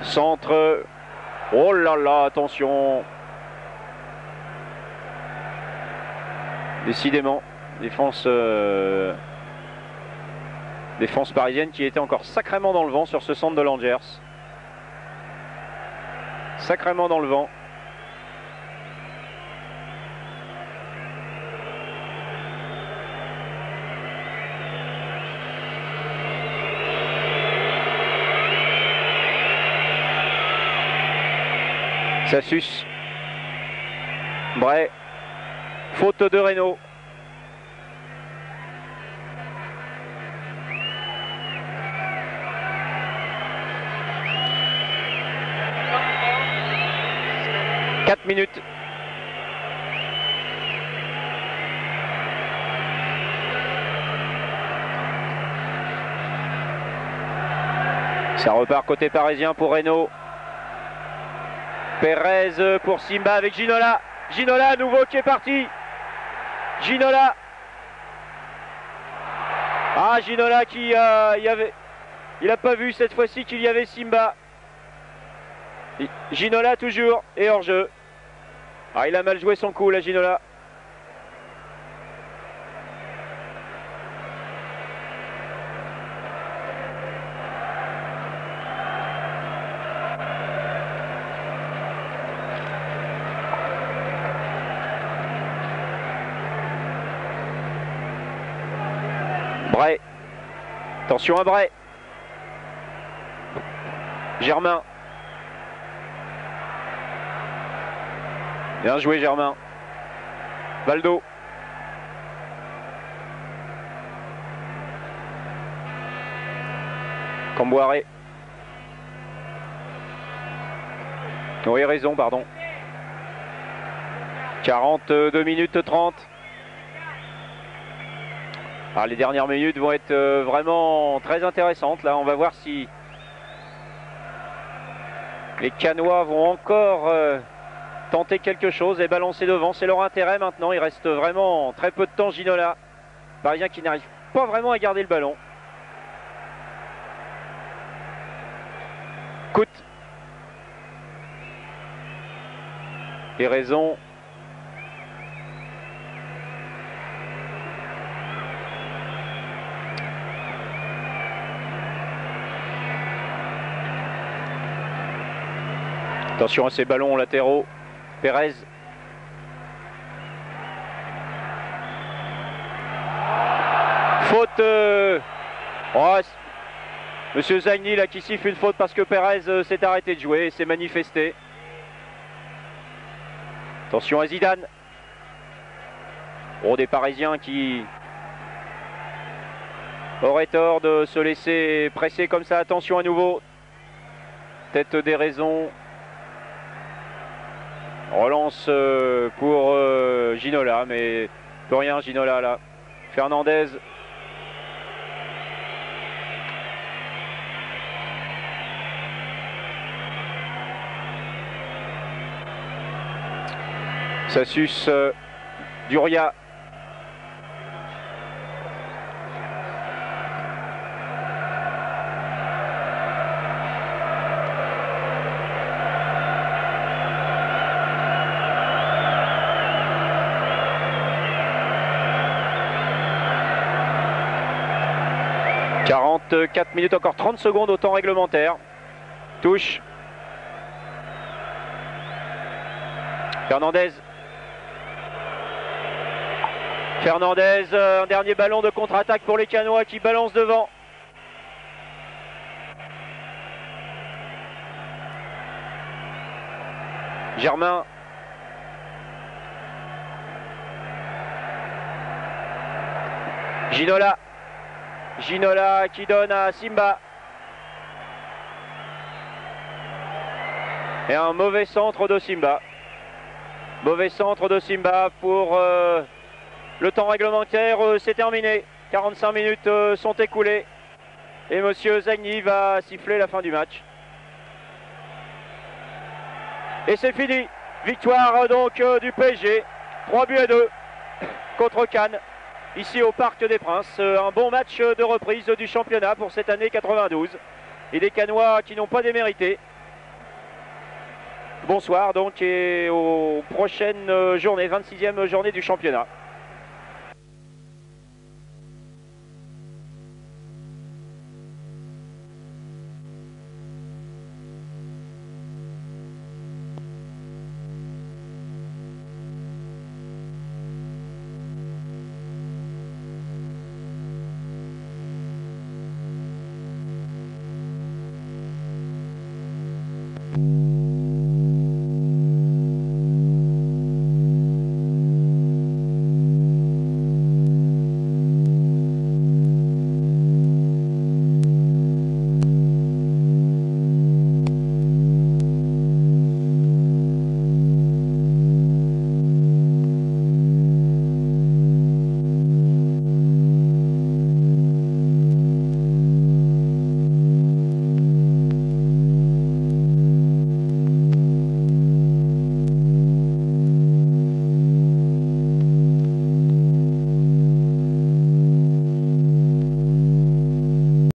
Centre. Oh là là, attention. Décidément, défense parisienne qui était encore sacrément dans le vent sur ce centre de Langers. Sacrément dans le vent. Ça suce. Bray. Faute de Reynaud. Quatre minutes. Ça repart côté parisien pour Reynaud. Pérez pour Simba avec Ginola. Ginola à nouveau qui est parti. Ginola. Ah, Ginola qui il n'a pas vu cette fois-ci qu'il y avait Simba. Ginola toujours et hors jeu. Ah, il a mal joué son coup là, Ginola. Bray. Attention à Bray. Germain. Bien joué Germain. Valdo. Camboiré. Oui, raison, pardon. 42 minutes 30. Alors, les dernières minutes vont être vraiment très intéressantes. Là, on va voir si les Canois vont encore tenter quelque chose et balancer devant. C'est leur intérêt maintenant. Il reste vraiment très peu de temps. Ginola, Parisien qui n'arrive pas vraiment à garder le ballon. Coute. Et raison. Attention à ces ballons latéraux. Pérez. Faute. Oh, Monsieur Zagny là qui siffle une faute parce que Pérez s'est arrêté de jouer et s'est manifesté. Attention à Zidane. Oh, des Parisiens qui auraient tort de se laisser presser comme ça. Attention à nouveau. Tête des raisons. Relance pour Ginola, mais plus rien Ginola là. Fernandez. Ça suce Duria. « 44 minutes, encore 30 secondes au temps réglementaire. Touche. Fernandez. Fernandez, un dernier ballon de contre-attaque pour les Canois qui balancent devant. Germain. Ginola. Ginola qui donne à Simba. Et un mauvais centre de Simba. Mauvais centre de Simba pour le temps réglementaire. C'est terminé. 45 minutes sont écoulées. Et Monsieur Zagny va siffler la fin du match. Et c'est fini. Victoire donc du PSG. 3-2 contre Cannes. Ici au Parc des Princes, un bon match de reprise du championnat pour cette année 92. Et des Canois qui n'ont pas démérité. Bonsoir donc et aux prochaines journées, 26e journée du championnat.